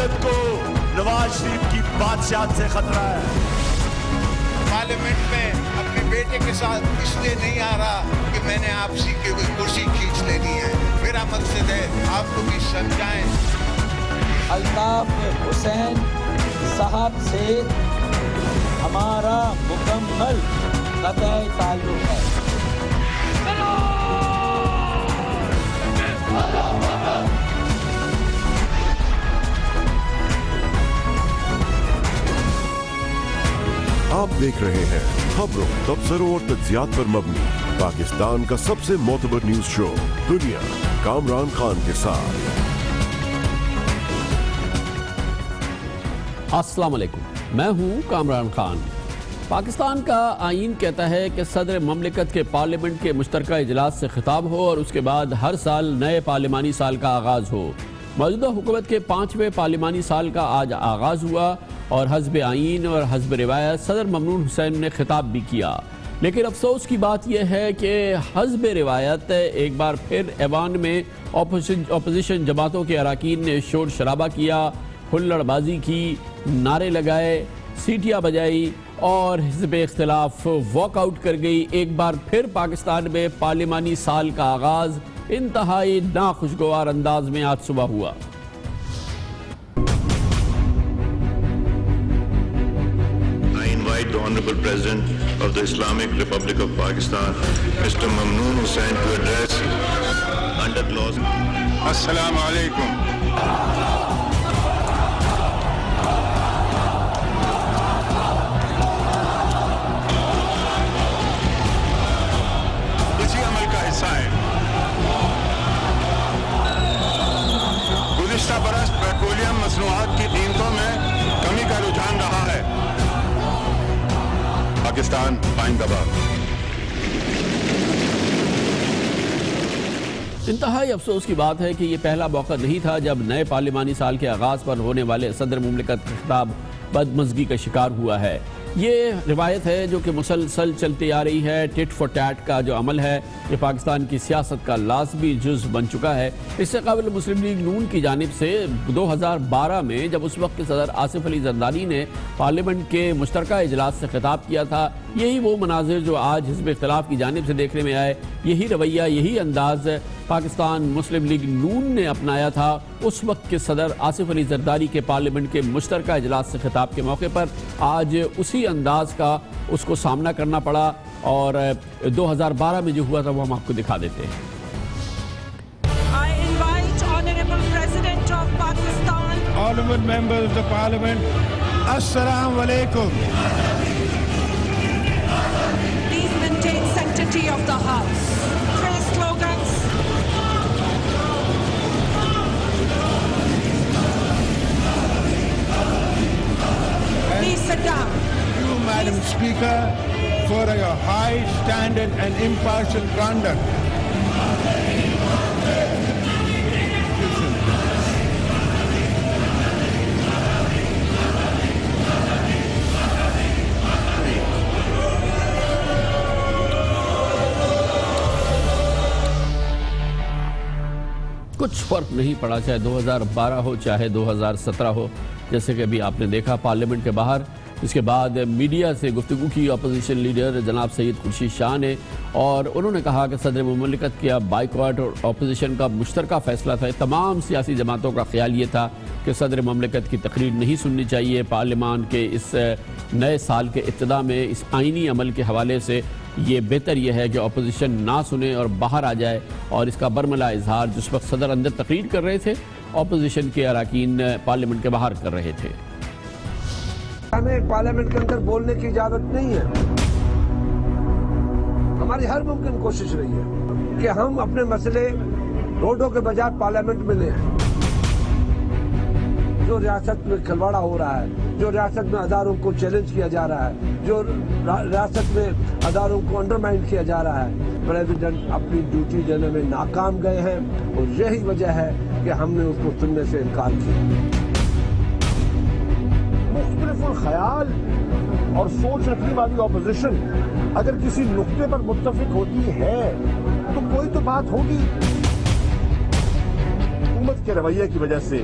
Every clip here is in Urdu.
مملکت کو نواز شریف کی بادشاہت سے خطرہ ہے۔ پارلیمنٹ میں اپنے بیٹے کے ساتھ اس لیے نہیں آ رہا کہ میں نے آپ سے کوئی کرسی کھینچ لینی ہے، میرا مقصد ہے آپ کو بھی سمجھائیں۔ الطاف حسین صاحب سے ہمارا مکمل قطع تعلق ہے۔ آپ دیکھ رہے ہیں خبروں، تبصروں اور تجزیات پر مبنی پاکستان کا سب سے معتبر نیوز شو دنیا، کامران خان کے ساتھ۔ السلام علیکم، میں ہوں کامران خان۔ پاکستان کا آئین کہتا ہے کہ صدر مملکت کے پارلیمنٹ کے مشترکہ اجلاس سے خطاب ہو اور اس کے بعد ہر سال نئے پارلیمانی سال کا آغاز ہو۔ موجودہ حکومت کے 5ویں پارلیمانی سال کا آج آغاز ہوا اور حزب آئین اور حزب روایت صدر ممنون حسین نے خطاب بھی کیا، لیکن افسوس کی بات یہ ہے کہ حزب روایت ایک بار پھر ایوان میں اپوزیشن جماعتوں کے اراکین نے شور شرابہ کیا، ہلڑ بازی کی، نعرے لگائے، سیٹیاں بجائی اور حزب اختلاف واک آؤٹ کر گئی۔ ایک بار پھر پاکستان میں پارلیمانی سال کا آغاز انتہائی ناخوشگوار انداز میں آج صبح ہوا۔ The Honorable President of the Islamic Republic of Pakistan, Mr. Mamnoon Hussain, to address under laws. Assalamu alaikum. اسی عمل کا حصہ ہے۔ گزشتہ برس پیٹرولیم مصنوعات کی قیمتوں میں کمی کا رجحان رہا ہے۔ پاکستان پائندہ باد۔ انتہائی افسوس کی بات ہے کہ یہ پہلا موقع نہیں تھا جب نئے پارلیمانی سال کے آغاز پر ہونے والے صدر مملکت کا خطاب بدمزگی کا شکار ہوا ہے۔ یہ روایت ہے جو کہ مسلسل چلتی آ رہی ہے۔ ٹٹ فور ٹیٹ کا جو عمل ہے یہ پاکستان کی سیاست کا لازمی جز بن چکا ہے۔ اس سے قبل مسلم لیگ نون کی جانب سے 2012 میں جب اس وقت کے صدر آصف علی زرداری نے پارلیمنٹ کے مشترکہ اجلاس سے خطاب کیا تھا، یہی وہ مناظر جو آج حزب اختلاف کی جانب سے دیکھنے میں آئے، یہی رویہ، یہی انداز پاکستان مسلم لیگ نون نے اپنایا تھا اس وقت کے صدر آصف علی زرداری کے پارلیمنٹ کے مشترکہ اجلاس سے خطاب کے موقع پر۔ آج اسی انداز کا اس کو سامنا کرنا پڑا اور 2012 میں جو ہوا تھا وہ ہم آپ کو دکھا دیتے ہیں۔ I invite Honorable President of Pakistan. Honorable members of the Parliament, Assalamu alaikum. Please maintain sanctity of the House. Praise slogans. Please sit down. You, Madam Speaker, for your high standard and impartial conduct. کچھ فرق نہیں پڑا، چاہے 2012 ہو چاہے 2017 ہو۔ جیسے کہ ابھی آپ نے دیکھا پارلیمنٹ کے باہر اس کے بعد میڈیا سے گفتگو کی اپوزیشن لیڈر جناب سید خورشید شاہ نے، اور انہوں نے کہا کہ صدر مملکت کا بائیکاٹ اور اپوزیشن کا مشترکہ فیصلہ تھا۔ تمام سیاسی جماعتوں کا خیال یہ تھا کہ صدر مملکت کی تقریر نہیں سننی چاہیے۔ پارلیمان کے اس نئے سال کے ابتدا میں اس آئینی عمل کے حوالے سے یہ بہتر یہ ہے کہ اپوزیشن نہ سنے اور باہر آ جائے، اور اس کا برملا اظہار جس وقت صدر اندر تقریر کر رہے تھے اپوزیشن کے اراکین پارلیمنٹ کے باہر کر رہے تھے۔ ہمیں پارلیمنٹ کے اندر بولنے کی اجازت نہیں ہے۔ ہماری ہر ممکن کوشش رہی ہے کہ ہم اپنے مسئلے روڈوں کے بجائے پارلیمنٹ میں لیں۔ جو ریاست میں کھلواڑا ہو رہا ہے، جو ریاست میں اداروں کو چیلنج کیا جا رہا ہے، جو ریاست میں اداروں کو انڈرمائن کیا جا رہا ہے، پریزیڈنٹ اپنی ڈیوٹی دینے میں ناکام گئے ہیں، اور یہی وجہ ہے کہ ہم نے اس کو سننے سے انکار کیا۔ مختلف الخیال اور سوچ رکھنے والی اپوزیشن اگر کسی نقطے پر متفق ہوتی ہے تو کوئی تو بات ہوگی۔ حکومت کے رویے کی وجہ سے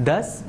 10,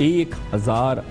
1000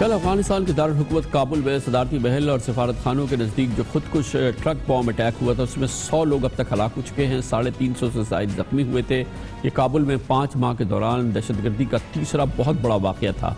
کل افغانستان کے دارالحکومت کابل میں صدارتی محل اور سفارت خانوں کے نزدیک جو خودکش ٹرک بام اٹیک ہوا تھا اس میں 100 لوگ اب تک ہلاک ہو چکے ہیں، 350 سے زائد زخمی ہوئے تھے۔ یہ کابل میں 5 ماہ کے دوران دہشت گردی کا تیسرا بہت بڑا واقعہ تھا۔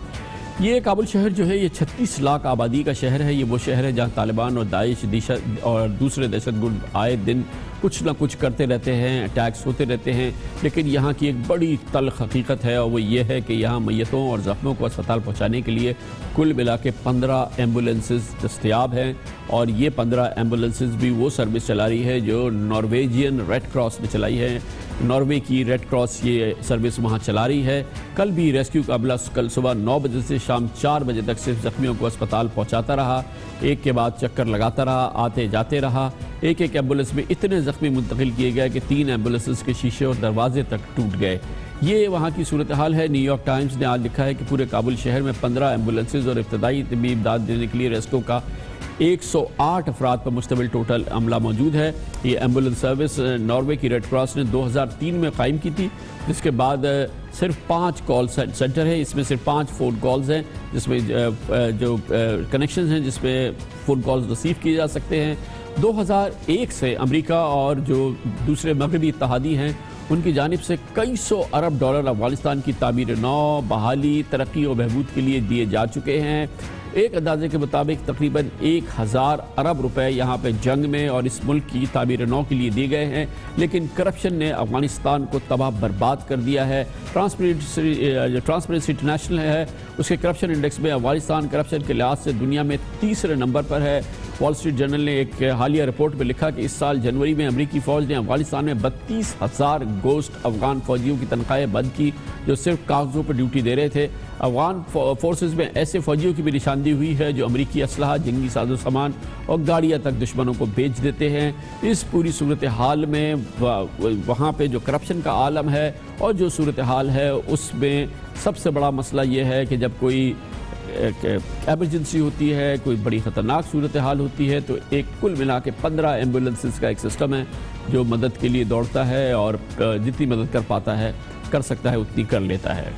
یہ کابل شہر جو ہے یہ 36 لاکھ آبادی کا شہر ہے۔ یہ وہ شہر ہے جہاں طالبان اور داعش اور دوسرے دہشت گرد آئے دن کچھ نہ کچھ کرتے رہتے ہیں، اٹیکس ہوتے رہتے ہیں، لیکن یہاں کی ایک بڑی تلخ حقیقت ہے اور وہ یہ ہے کہ یہاں میتوں اور زخموں کو اسپتال پہنچانے کے لیے کل ملا کے 15 ایمبولینسز دستیاب ہیں، اور یہ 15 ایمبولینسز بھی وہ سروس چلا رہی ہے جو نارویجین ریڈ کراس نے چلائی ہے۔ ناروے کی ریڈ کراس یہ سروس وہاں چلا رہی ہے۔ کل بھی ریسکیو کا عملہ کل صبح 9 بجے سے شام 4 بجے تک صرف زخمیوں کو اسپتال پہنچاتا رہا، ایک کے بعد چکر لگاتا رہا، آتے جاتے رہا۔ ایک ایمبولینس میں اتنے زخمی منتقل کیے گئے کہ 3 ایمبولینسز کے شیشے اور دروازے تک ٹوٹ گئے۔ یہ وہاں کی صورتحال ہے۔ نیو یارک ٹائمز نے آج لکھا ہے کہ پورے کابل شہر میں 15 ایمبولینسز اور ابتدائی طبی امداد دینے کے لیے ریسکیو کا 108 افراد پر مشتمل ٹوٹل عملہ موجود ہے۔ یہ ایمبولینس سروس ناروے کی ریڈ کراس نے 2003 میں قائم کی تھی، جس کے بعد صرف 5 کال سینٹر ہے، اس میں صرف 5 فون کالز ہیں، جس میں جو کنیکشنز ہیں جس میں فون کالز ریسیو کیے جا سکتے ہیں۔ 2001 سے امریکہ اور جو دوسرے مغربی اتحادی ہیں ان کی جانب سے کئی سو ارب ڈالر افغانستان کی تعمیر نو، بحالی، ترقی و بہبود کے لیے دیے جا چکے ہیں۔ ایک اندازے کے مطابق تقریباً 1000 ارب روپے یہاں پہ جنگ میں اور اس ملک کی تعمیر نو کے لیے دیے گئے ہیں، لیکن کرپشن نے افغانستان کو تباہ برباد کر دیا ہے۔ ٹرانسپیرنسی انٹرنیشنل ہے، اس کے کرپشن انڈیکس میں افغانستان کرپشن کے لحاظ سے دنیا میں 3رے نمبر پر ہے۔ وال اسٹریٹ جرنل نے ایک حالیہ رپورٹ میں لکھا کہ اس سال جنوری میں امریکی فوج نے افغانستان میں 32,000 گوشت افغان فوجیوں کی تنخواہیں بند کی جو صرف کاغذوں پر ڈیوٹی دے رہے تھے۔ افغان فورسز میں ایسے فوجیوں کی بھی نشاندہی ہوئی ہے جو امریکی اسلحہ، جنگی ساز و سامان اور گاڑیاں تک دشمنوں کو بیچ دیتے ہیں۔ اس پوری صورتحال میں وہاں پہ جو کرپشن کا عالم ہے اور جو صورتحال ہے اس میں سب سے بڑا مسئلہ یہ ہے کہ جب کوئی ایمرجنسی ہوتی ہے، کوئی بڑی خطرناک صورتحال ہوتی ہے تو ایک کل ملا کے 15 ایمبولینسز کا ایک سسٹم ہے جو مدد کے لیے دوڑتا ہے اور جتنی مدد کر پاتا ہے، کر سکتا ہے، اتنی کر لیتا ہے۔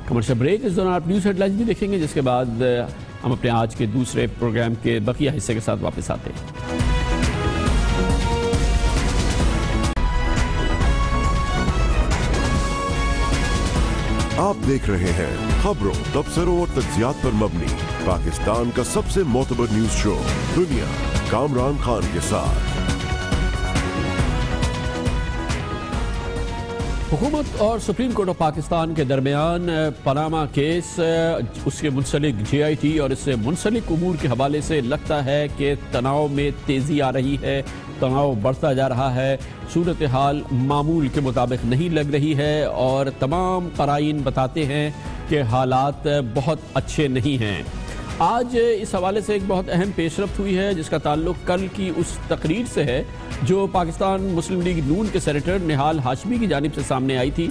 کمرشل بریک، اس دوران آپ نیوز ہیڈ لائنز بھی دیکھیں گے، جس کے بعد ہم اپنے آج کے دوسرے پروگرام کے بقیہ حصے کے ساتھ واپس آتے ہیں۔ آپ دیکھ رہے ہیں خبروں، تبصروں اور تجزیات پر مبنی پاکستان کا سب سے معتبر نیوز شو دنیا، کامران خان کے ساتھ۔ حکومت اور سپریم کورٹ آف پاکستان کے درمیان پاناما کیس، اس کے منسلک JIT اور اس سے منسلک امور کے حوالے سے لگتا ہے کہ تناؤ میں تیزی آ رہی ہے، تناؤ بڑھتا جا رہا ہے، صورتحال معمول کے مطابق نہیں لگ رہی ہے اور تمام قرائن بتاتے ہیں کہ حالات بہت اچھے نہیں ہیں۔ آج اس حوالے سے ایک بہت اہم پیش رفت ہوئی ہے جس کا تعلق کل کی اس تقریر سے ہے جو پاکستان مسلم لیگ نون کے سینیٹر نہال ہاشمی کی جانب سے سامنے آئی تھی،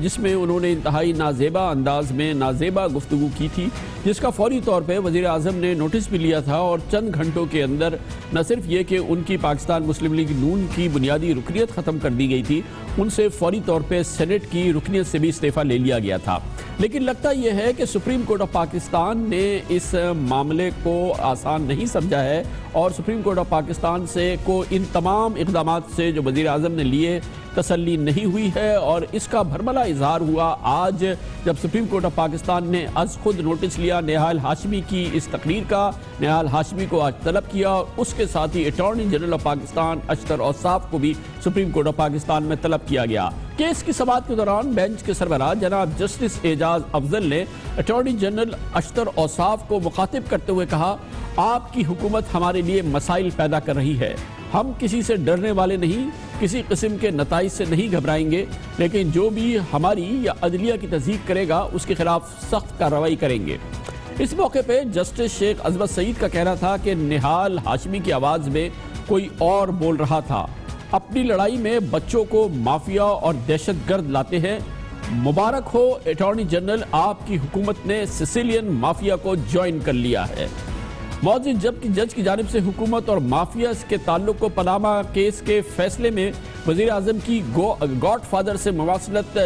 جس میں انہوں نے انتہائی نازیبا انداز میں نازیبا گفتگو کی تھی، جس کا فوری طور پہ وزیر اعظم نے نوٹس بھی لیا تھا اور چند گھنٹوں کے اندر نہ صرف یہ کہ ان کی پاکستان مسلم لیگ نون کی بنیادی رکنیت ختم کر دی گئی تھی، ان سے فوری طور پہ سینٹ کی رکنیت سے بھی استعفیٰ لے لیا گیا تھا۔ لیکن لگتا یہ ہے کہ سپریم کورٹ آف پاکستان نے اس معاملے کو آسان نہیں سمجھا ہے اور سپریم کورٹ آف پاکستان سے کو ان تمام اقدامات سے جو وزیر اعظم نے لیے تسلی نہیں ہوئی ہے، اور اس کا بھرملا اظہار ہوا آج جب سپریم کورٹ آف پاکستان نے از خود نوٹس لیا نہال ہاشمی کی اس تقریر کا۔ نہال ہاشمی کو آج طلب کیا اور اس کے ساتھ ہی اٹارنی جنرل آف پاکستان اشتر اوصاف کو بھی سپریم کورٹ آف پاکستان میں طلب کیا گیا۔ کیس کی سماعت کے دوران بینچ کے سربراہ جناب جسٹس اعجاز افضل نے اٹارنی جنرل اشتر اوصاف کو مخاطب کرتے ہوئے کہا، آپ کی حکومت ہمارے لیے مسائل پیدا کر رہی ہے، ہم کسی سے ڈرنے والے نہیں، کسی قسم کے نتائج سے نہیں گھبرائیں گے، لیکن جو بھی ہماری یا عدلیہ کی تصدیق کرے گا اس کے خلاف سخت کارروائی کریں گے۔ اس موقع پہ جسٹس شیخ عظمت سعید کا کہنا تھا کہ نہال ہاشمی کی آواز میں کوئی اور بول رہا تھا، اپنی لڑائی میں بچوں کو مافیا اور دہشت گرد لاتے ہیں، مبارک ہو اٹارنی جنرل، آپ کی حکومت نے سسیلین مافیا کو جوائن کر لیا ہے۔ معزز جج کی جانب سے حکومت اور مافیا کے تعلق کو پاناما کیس کے فیصلے میں وزیر اعظم کی گاڈ فادر سے مواصلت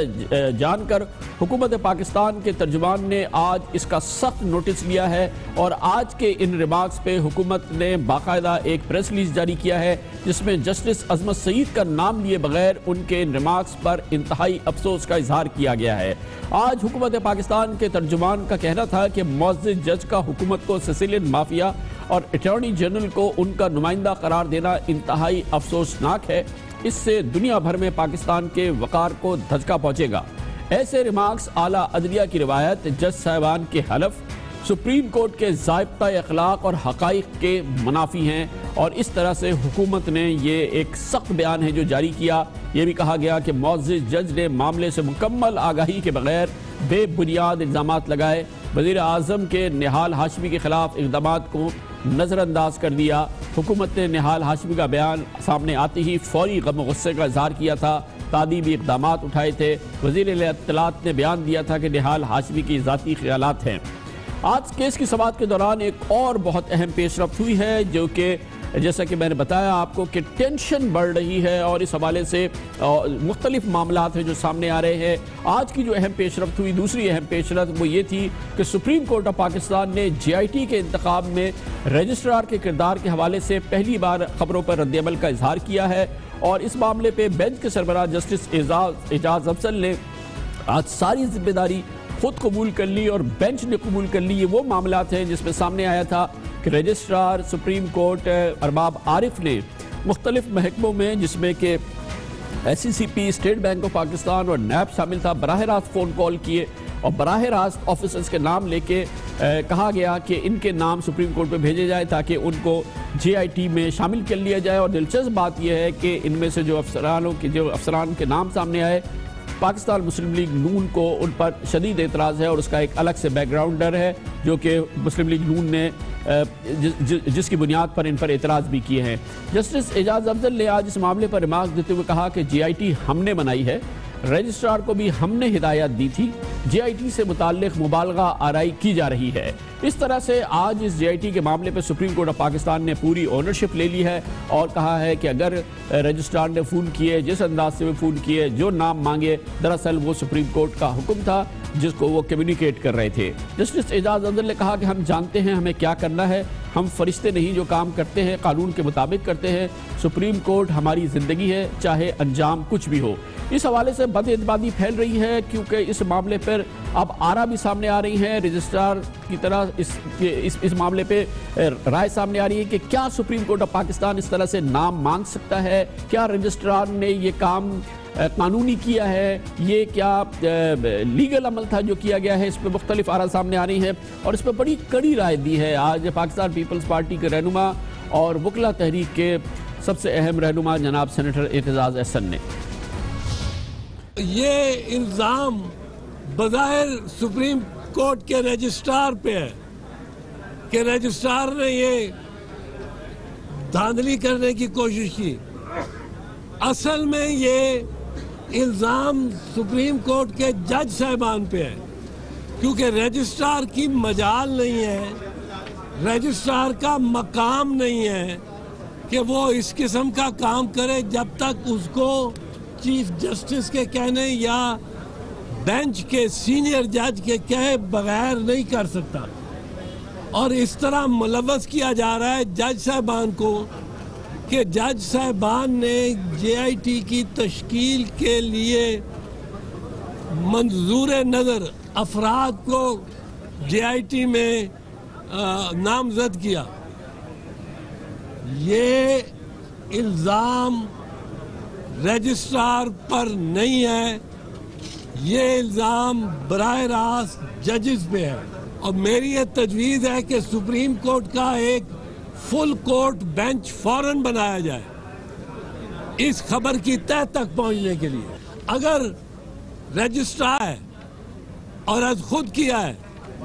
جان کر حکومت پاکستان کے ترجمان نے آج اس کا سخت نوٹس لیا ہے، اور آج کے ان ریمارکس پہ حکومت نے باقاعدہ ایک پریس ریلیز جاری کیا ہے جس میں جسٹس عظمت سعید کا نام لیے بغیر ان کے ان ریمارکس پر انتہائی افسوس کا اظہار کیا گیا ہے۔ آج حکومت پاکستان کے ترجمان کا کہنا تھا کہ معزز جج کا حکومت کو سیسیلین مافیا اور اٹارنی جنرل کو ان کا نمائندہ قرار دینا انتہائی افسوسناک ہے، اس سے دنیا بھر میں پاکستان کے وقار کو دھچکا پہنچے گا۔ ایسے ریمارکس اعلیٰ عدلیہ کی روایت، جج صاحبان کے حلف، سپریم کورٹ کے ضابطہ اخلاق اور حقائق کے منافی ہیں، اور اس طرح سے حکومت نے یہ ایک سخت بیان ہے جو جاری کیا۔ یہ بھی کہا گیا کہ معزز جج نے معاملے سے مکمل آگاہی کے بغیر بے بنیاد الزامات لگائے، وزیر اعظم کے نہال ہاشمی کے خلاف اقدامات کو نظر انداز کر دیا۔ حکومت نے نہال ہاشمی کا بیان سامنے آتے ہی فوری غم و غصے کا اظہار کیا تھا، تعدیبی اقدامات اٹھائے تھے۔ وزیر اطلاعات نے بیان دیا تھا کہ نہال ہاشمی کی ذاتی خیالات ہیں۔ آج کیس کی سماعت کے دوران ایک اور بہت اہم پیش رفت ہوئی ہے، جو کہ جیسا کہ میں نے بتایا آپ کو کہ ٹینشن بڑھ رہی ہے، اور اس حوالے سے مختلف معاملات ہیں جو سامنے آ رہے ہیں۔ آج کی جو اہم پیش رفت ہوئی، دوسری اہم پیش رفت وہ یہ تھی کہ سپریم کورٹ آف پاکستان نے جے آئی ٹی کے انتخاب میں رجسٹرار کے کردار کے حوالے سے پہلی بار خبروں پر رد عمل کا اظہار کیا ہے، اور اس معاملے پہ بینچ کے سربراہ جسٹس اعجاز افضل نے آج ساری ذمہ داری خود قبول کر لی، اور بینچ نے قبول کر لی۔ یہ وہ معاملات ہیں جس میں سامنے آیا تھا کہ registrar supreme court Arbab Arif نے مختلف محکموں میں، جس میں کہ S C P, state bank of Pakistan اور نیب شامل تھا، براہ راست فون کال کیے اور براہ راست آفیسرز کے نام لے کے کہا گیا کہ ان کے نام سپریم کورٹ پہ بھیجے جائے تاکہ ان کو جے آئی ٹی میں شامل کر لیا جائے۔ اور دلچسپ بات یہ ہے کہ ان میں سے جو افسران کے نام سامنے آئے، پاکستان مسلم لیگ نون کو ان پر شدید اعتراض ہے، اور اس کا ایک الگ سے بیک گراؤنڈر ہے جو کہ مسلم لیگ نون نے جس کی بنیاد پر ان پر اعتراض بھی کیے ہیں۔ جسٹس اعجاز افضل نے آج اس معاملے پر ریمارک دیتے ہوئے کہا کہ جے آئی ٹی ہم نے بنائی ہے، رجسٹرار کو بھی ہم نے ہدایت دی تھی، جے آئی ٹی سے متعلق مبالغہ آرائی کی جا رہی ہے۔ اس طرح سے آج اس جے آئی ٹی کے معاملے پہ سپریم کورٹ آف پاکستان نے پوری اونرشپ لے لی ہے، اور کہا ہے کہ اگر رجسٹرار نے فون کیے، جس انداز سے وہ فون کیے، جو نام مانگے، دراصل وہ سپریم کورٹ کا حکم تھا جس کو وہ کمیونیکیٹ کر رہے تھے۔ جسٹس اعجاز افضل نے کہا کہ ہم جانتے ہیں ہمیں کیا کرنا ہے، ہم فرشتے نہیں جو کام کرتے ہیں قانون کے مطابق کرتے ہیں، سپریم کورٹ ہماری زندگی ہے چاہے انجام کچھ بھی ہو۔ اس حوالے سے بد اعتمادی پھیل رہی ہے کیونکہ اس معاملے پر اب آرا بھی سامنے آ رہی ہیں، رجسٹرار کی طرح اس معاملے پہ رائے سامنے آ رہی ہے کہ کیا سپریم کورٹ آف پاکستان اس طرح سے نام مانگ سکتا ہے، کیا رجسٹرار نے یہ کام قانونی کیا ہے، یہ کیا لیگل عمل تھا جو کیا گیا ہے۔ اس پہ مختلف آرا سامنے آ رہی ہیں، اور اس پہ بڑی کڑی رائے دی ہے آج پاکستان پیپلز پارٹی کے رہنما اور وکلا تحریک کے سب سے اہم رہنما جناب سینیٹر اعتزاز احسن نے۔ یہ الزام بظاہر سپریم کورٹ کے رجسٹرار پہ ہے کہ رجسٹرار نے یہ دھاندلی کرنے کی کوشش کی۔ اصل میں یہ الزام سپریم کورٹ کے جج صاحبان پہ ہے، کیونکہ رجسٹرار کی مجال نہیں ہے، رجسٹرار کا مقام نہیں ہے کہ وہ اس قسم کا کام کرے جب تک اس کو چیف جسٹس کے کہنے یا بینچ کے سینئر جج کے کہے بغیر نہیں کر سکتا، اور اس طرح ملوث کیا جا رہا ہے جج صاحبان کو کہ جج صاحبان نے جے آئی ٹی کی تشکیل کے لیے منظور نظر افراد کو جے آئی ٹی میں نامزد کیا۔ یہ الزام رجسٹرار پر نہیں ہے، یہ الزام براہ راست ججز پہ ہے، اور میری یہ تجویز ہے کہ سپریم کورٹ کا ایک فل کورٹ بینچ فوراً بنایا جائے اس خبر کی تہ تک پہنچنے کے لیے۔ اگر رجسٹرار ہے اور از خود کیا ہے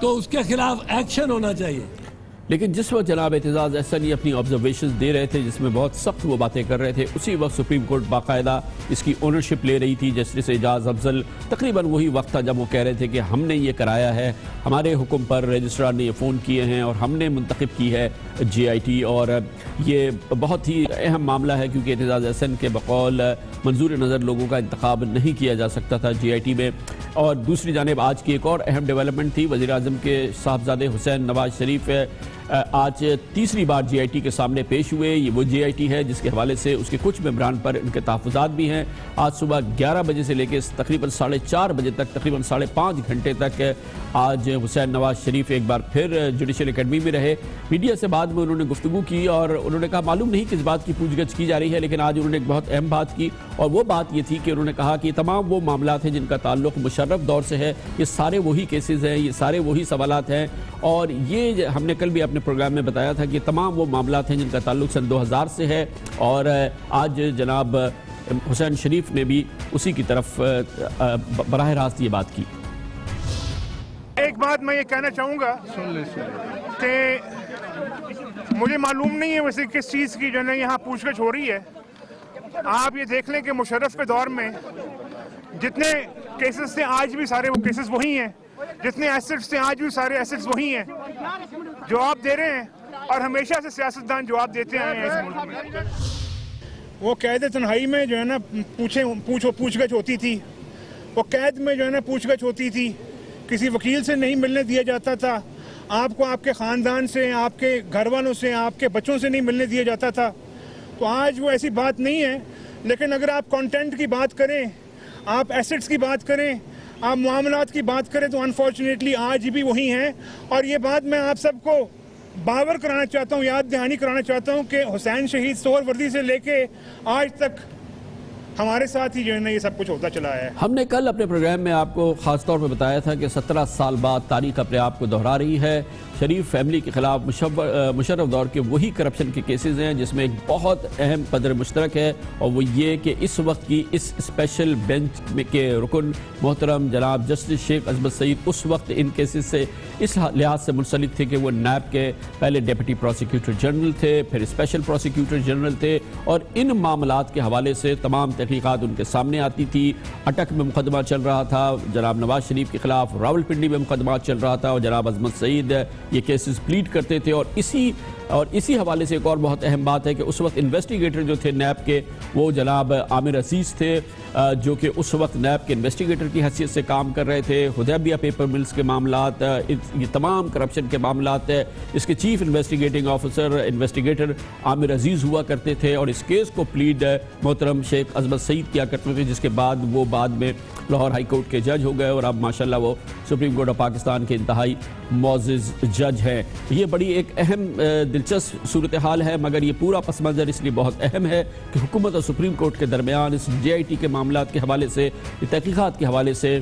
تو اس کے خلاف ایکشن ہونا چاہیے۔ لیکن جس وقت جناب اعتزاز احسن یہ اپنی آبزرویشنز دے رہے تھے جس میں بہت سخت وہ باتیں کر رہے تھے، اسی وقت سپریم کورٹ باقاعدہ اس کی اونرشپ لے رہی تھی۔ جسٹس اعجاز افضل تقریباً وہی وقت تھا جب وہ کہہ رہے تھے کہ ہم نے یہ کرایا ہے، ہمارے حکم پر رجسٹرار نے یہ فون کیے ہیں اور ہم نے منتخب کی ہے GIT، اور یہ بہت ہی اہم معاملہ ہے کیونکہ اعتزاز احسن کے بقول منظور نظر لوگوں کا انتخاب نہیں کیا جا سکتا تھا GIT میں۔ اور دوسری جانب آج کی ایک اور اہم ڈیولپمنٹ تھی، وزیر اعظم کے صاحبزادے حسین نواز شریف آج تیسری بار GIT کے سامنے پیش ہوئے۔ یہ وہ GIT ہے جس کے حوالے سے اس کے کچھ ممبران پر ان کے تحفظات بھی ہیں۔ آج صبح 11 بجے سے لے کے تقریباً 4:30 بجے تک، تقریباً 5.5 گھنٹے تک آج حسین نواز شریف ایک بار پھر جوڈیشل اکیڈمی میں رہے۔ میڈیا سے بعد میں انہوں نے گفتگو کی اور انہوں نے کہا معلوم نہیں کس بات کی پوچھ گچھ کی جا رہی ہے، لیکن آج انہوں نے ایک بہت اہم بات کی، اور وہ بات یہ تھی کہ انہوں نے کہا کہ یہ تمام وہ معاملات ہیں جن کا تعلق مشرف دور سے ہے، یہ سارے وہی کیسز ہیں، یہ سارے وہی سوالات ہیں، اور یہ ہم نے کل بھی اپنے پروگرام میں بتایا تھا کہ تمام وہ معاملات ہیں جن کا تعلق سن 2000 سے ہے، اور آج جناب حسین شریف نے بھی اسی کی طرف براہ راست یہ بات کی۔ ایک بات میں یہ کہنا چاہوں گا کہ مجھے معلوم نہیں ہے ویسے کس چیز کی جو ہے یہاں پوچھ گچھ ہو رہی ہے۔ آپ یہ دیکھ لیں کہ مشرف کے دور میں جتنے کیسز تھے آج بھی سارے وہ کیسز وہی ہیں، جتنے ایسٹس تھے آج بھی سارے ایسٹس وہی ہیں، جواب دے رہے ہیں، اور ہمیشہ سے سیاستدان جواب دیتے آئے ہیں اس ملک میں۔ وہ قید تنہائی میں جو ہے نا پوچھ گچھ ہوتی تھی، وہ قید میں جو ہے نا پوچھ گچھ ہوتی تھی، کسی وکیل سے نہیں ملنے دیا جاتا تھا، آپ کو آپ کے خاندان سے، آپ کے گھر والوں سے، آپ کے بچوں سے نہیں ملنے دیا جاتا تھا۔ تو آج وہ ایسی بات نہیں ہے، لیکن اگر آپ کانٹینٹ کی بات کریں، آپ ایسٹس کی بات کریں، آپ معاملات کی بات کریں تو انفارچونیٹلی آج بھی وہی ہیں۔ اور یہ بات میں آپ سب کو باور کرانا چاہتا ہوں، یاد دہانی کرانا چاہتا ہوں کہ حسین شہید سور وردی سے لے کے آج تک ہمارے ساتھ ہی جو ہے نا یہ سب کچھ ہوتا چلا ہے۔ ہم نے کل اپنے پروگرام میں آپ کو خاص طور پہ بتایا تھا کہ 17 سال بعد تاریخ اپنے آپ کو دہرا رہی ہے۔ شریف فیملی کے خلاف مشرف دور کے وہی کرپشن کے کیسز ہیں جس میں ایک بہت اہم قدر مشترک ہے، اور وہ یہ کہ اس وقت کی اس اسپیشل بینچ کے رکن محترم جناب جسٹس شیخ عصمت سعید اس وقت ان کیسز سے اس لحاظ سے منسلک تھے کہ وہ نیب کے پہلے ڈیپٹی پروسیکیوٹر جنرل تھے، پھر اسپیشل پروسیکیوٹر جنرل تھے، اور ان معاملات کے حوالے سے تمام تحقیقات ان کے سامنے آتی تھی۔ اٹک میں مقدمہ چل رہا تھا جناب نواز شریف کے خلاف، راولپنڈی میں مقدمات چل رہا تھا اور جناب عصمت سعید یہ کیسز پلیڈ کرتے تھے۔ اور اسی حوالے سے ایک اور بہت اہم بات ہے کہ اس وقت انویسٹیگیٹر جو تھے نیب کے وہ جناب عامر عزیز تھے، جو کہ اس وقت نیب کے انویسٹیگیٹر کی حیثیت سے کام کر رہے تھے۔ حدیبیہ پیپر ملز کے معاملات، یہ تمام کرپشن کے معاملات اس کے چیف انویسٹیگیٹنگ آفیسر انویسٹیگیٹر عامر عزیز ہوا کرتے تھے، اور اس کیس کو پلیڈ محترم شیخ عصمت سعید کیا کرتے تھے، جس کے بعد وہ بعد میں لاہور ہائی کورٹ کے جج ہو گئے، اور اب ماشاءاللہ وہ سپریم کورٹ آف پاکستان کے انتہائی معزز جج ہیں۔ یہ بڑی ایک اہم دلچسپ صورتحال ہے، مگر یہ پورا پس منظر اس لیے بہت اہم ہے کہ حکومت اور سپریم کورٹ کے درمیان اس GIT کے معاملات کے حوالے سے، تحقیقات کے حوالے سے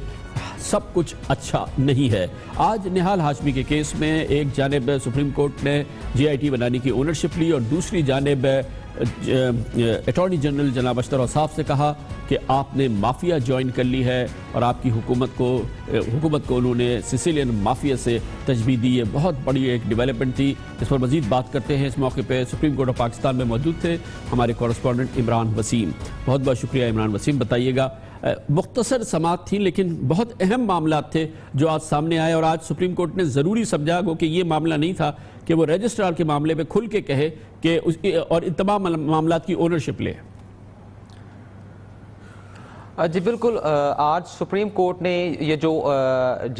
سب کچھ اچھا نہیں ہے۔ آج نہال ہاشمی کے کیس میں ایک جانب سپریم کورٹ نے GIT بنانے کی اونرشپ لی، اور دوسری جانب اٹارنی جنرل جناب اشتر اوصاف سے کہا کہ آپ نے مافیا جوائن کر لی ہے، اور آپ کی حکومت کو انہوں نے سیسیلین مافیا سے تجویز دی۔ یہ بہت بڑی ایک ڈیولپمنٹ تھی، اس پر مزید بات کرتے ہیں۔ اس موقع پہ سپریم کورٹ آف پاکستان میں موجود تھے ہمارے کورسپونڈنٹ عمران وسیم۔ بہت بہت شکریہ عمران وسیم۔ بتائیے گا، مختصر سماعت تھی لیکن بہت اہم معاملات تھے جو آج سامنے آئے، اور آج سپریم کورٹ نے ضروری سمجھا کہ یہ معاملہ نہیں تھا کہ وہ رجسٹرار کے معاملے میں کھل کے کہے کہ اور ان تمام معاملات کی اونرشپ لے۔ جی بالکل، آج سپریم کورٹ نے یہ جو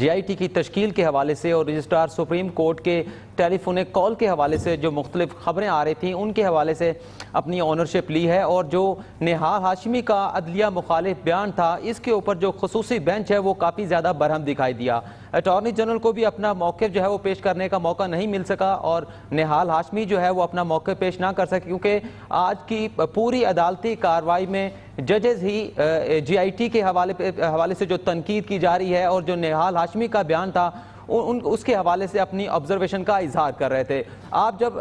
GIT کی تشکیل کے حوالے سے اور رجسٹرار سپریم کورٹ کے ٹیلی فونک کال کے حوالے سے جو مختلف خبریں آ رہی تھیں ان کے حوالے سے اپنی اونرشپ لی ہے، اور جو نہال ہاشمی کا عدلیہ مخالف بیان تھا اس کے اوپر جو خصوصی بینچ ہے وہ کافی زیادہ برہم دکھائی دیا۔ اٹارنی جنرل کو بھی اپنا موقف جو ہے وہ پیش کرنے کا موقع نہیں مل سکا، اور نہال ہاشمی جو ہے وہ اپنا موقف پیش نہ کر سکے، کیونکہ آج کی پوری عدالتی کارروائی میں ججز ہی GIT کے حوالے سے جو تنقید کی جا رہی ہے اور جو نہال ہاشمی کا بیان تھا اس کے حوالے سے اپنی آبزرویشن کا اظہار کر رہے تھے۔ آپ جب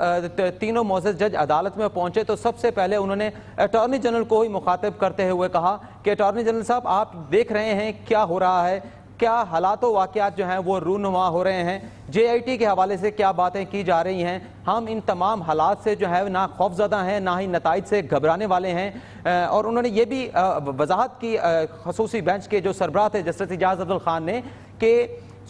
تینوں معزز جج عدالت میں پہنچے تو سب سے پہلے انہوں نے اٹارنی جنرل کو ہی مخاطب کرتے ہوئے کہا کہ اٹارنی جنرل صاحب، آپ دیکھ رہے ہیں کیا ہو رہا ہے، کیا حالات و واقعات جو ہیں وہ رونما ہو رہے ہیں، JIT کے حوالے سے کیا باتیں کی جا رہی ہیں. ہم ان تمام حالات سے جو ہے نہ خوف زدہ ہیں نہ ہی نتائج سے گھبرانے والے ہیں. اور انہوں نے یہ بھی وضاحت کی خصوصی بینچ کے جو سربراہ تھے جسٹس اعجاز عبد الخان نے کہ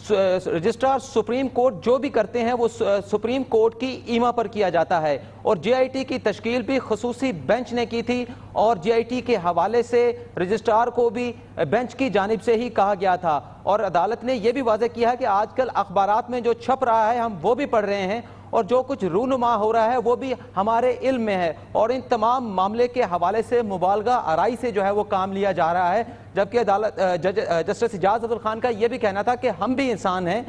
رجسٹرار سپریم کورٹ جو بھی کرتے ہیں وہ سپریم کورٹ کی ایما پر کیا جاتا ہے، اور JIT کی تشکیل بھی خصوصی بینچ نے کی تھی، اور JIT کے حوالے سے رجسٹرار کو بھی بینچ کی جانب سے ہی کہا گیا تھا. اور عدالت نے یہ بھی واضح کیا ہے کہ آج کل اخبارات میں جو چھپ رہا ہے ہم وہ بھی پڑھ رہے ہیں، اور جو کچھ رونما ہو رہا ہے وہ بھی ہمارے علم میں ہے، اور ان تمام معاملے کے حوالے سے مبالغہ آرائی سے جو ہے وہ کام لیا جا رہا ہے. جبکہ جسٹس اعجاز عبد الخان کا یہ بھی کہنا تھا کہ ہم بھی انسان ہیں،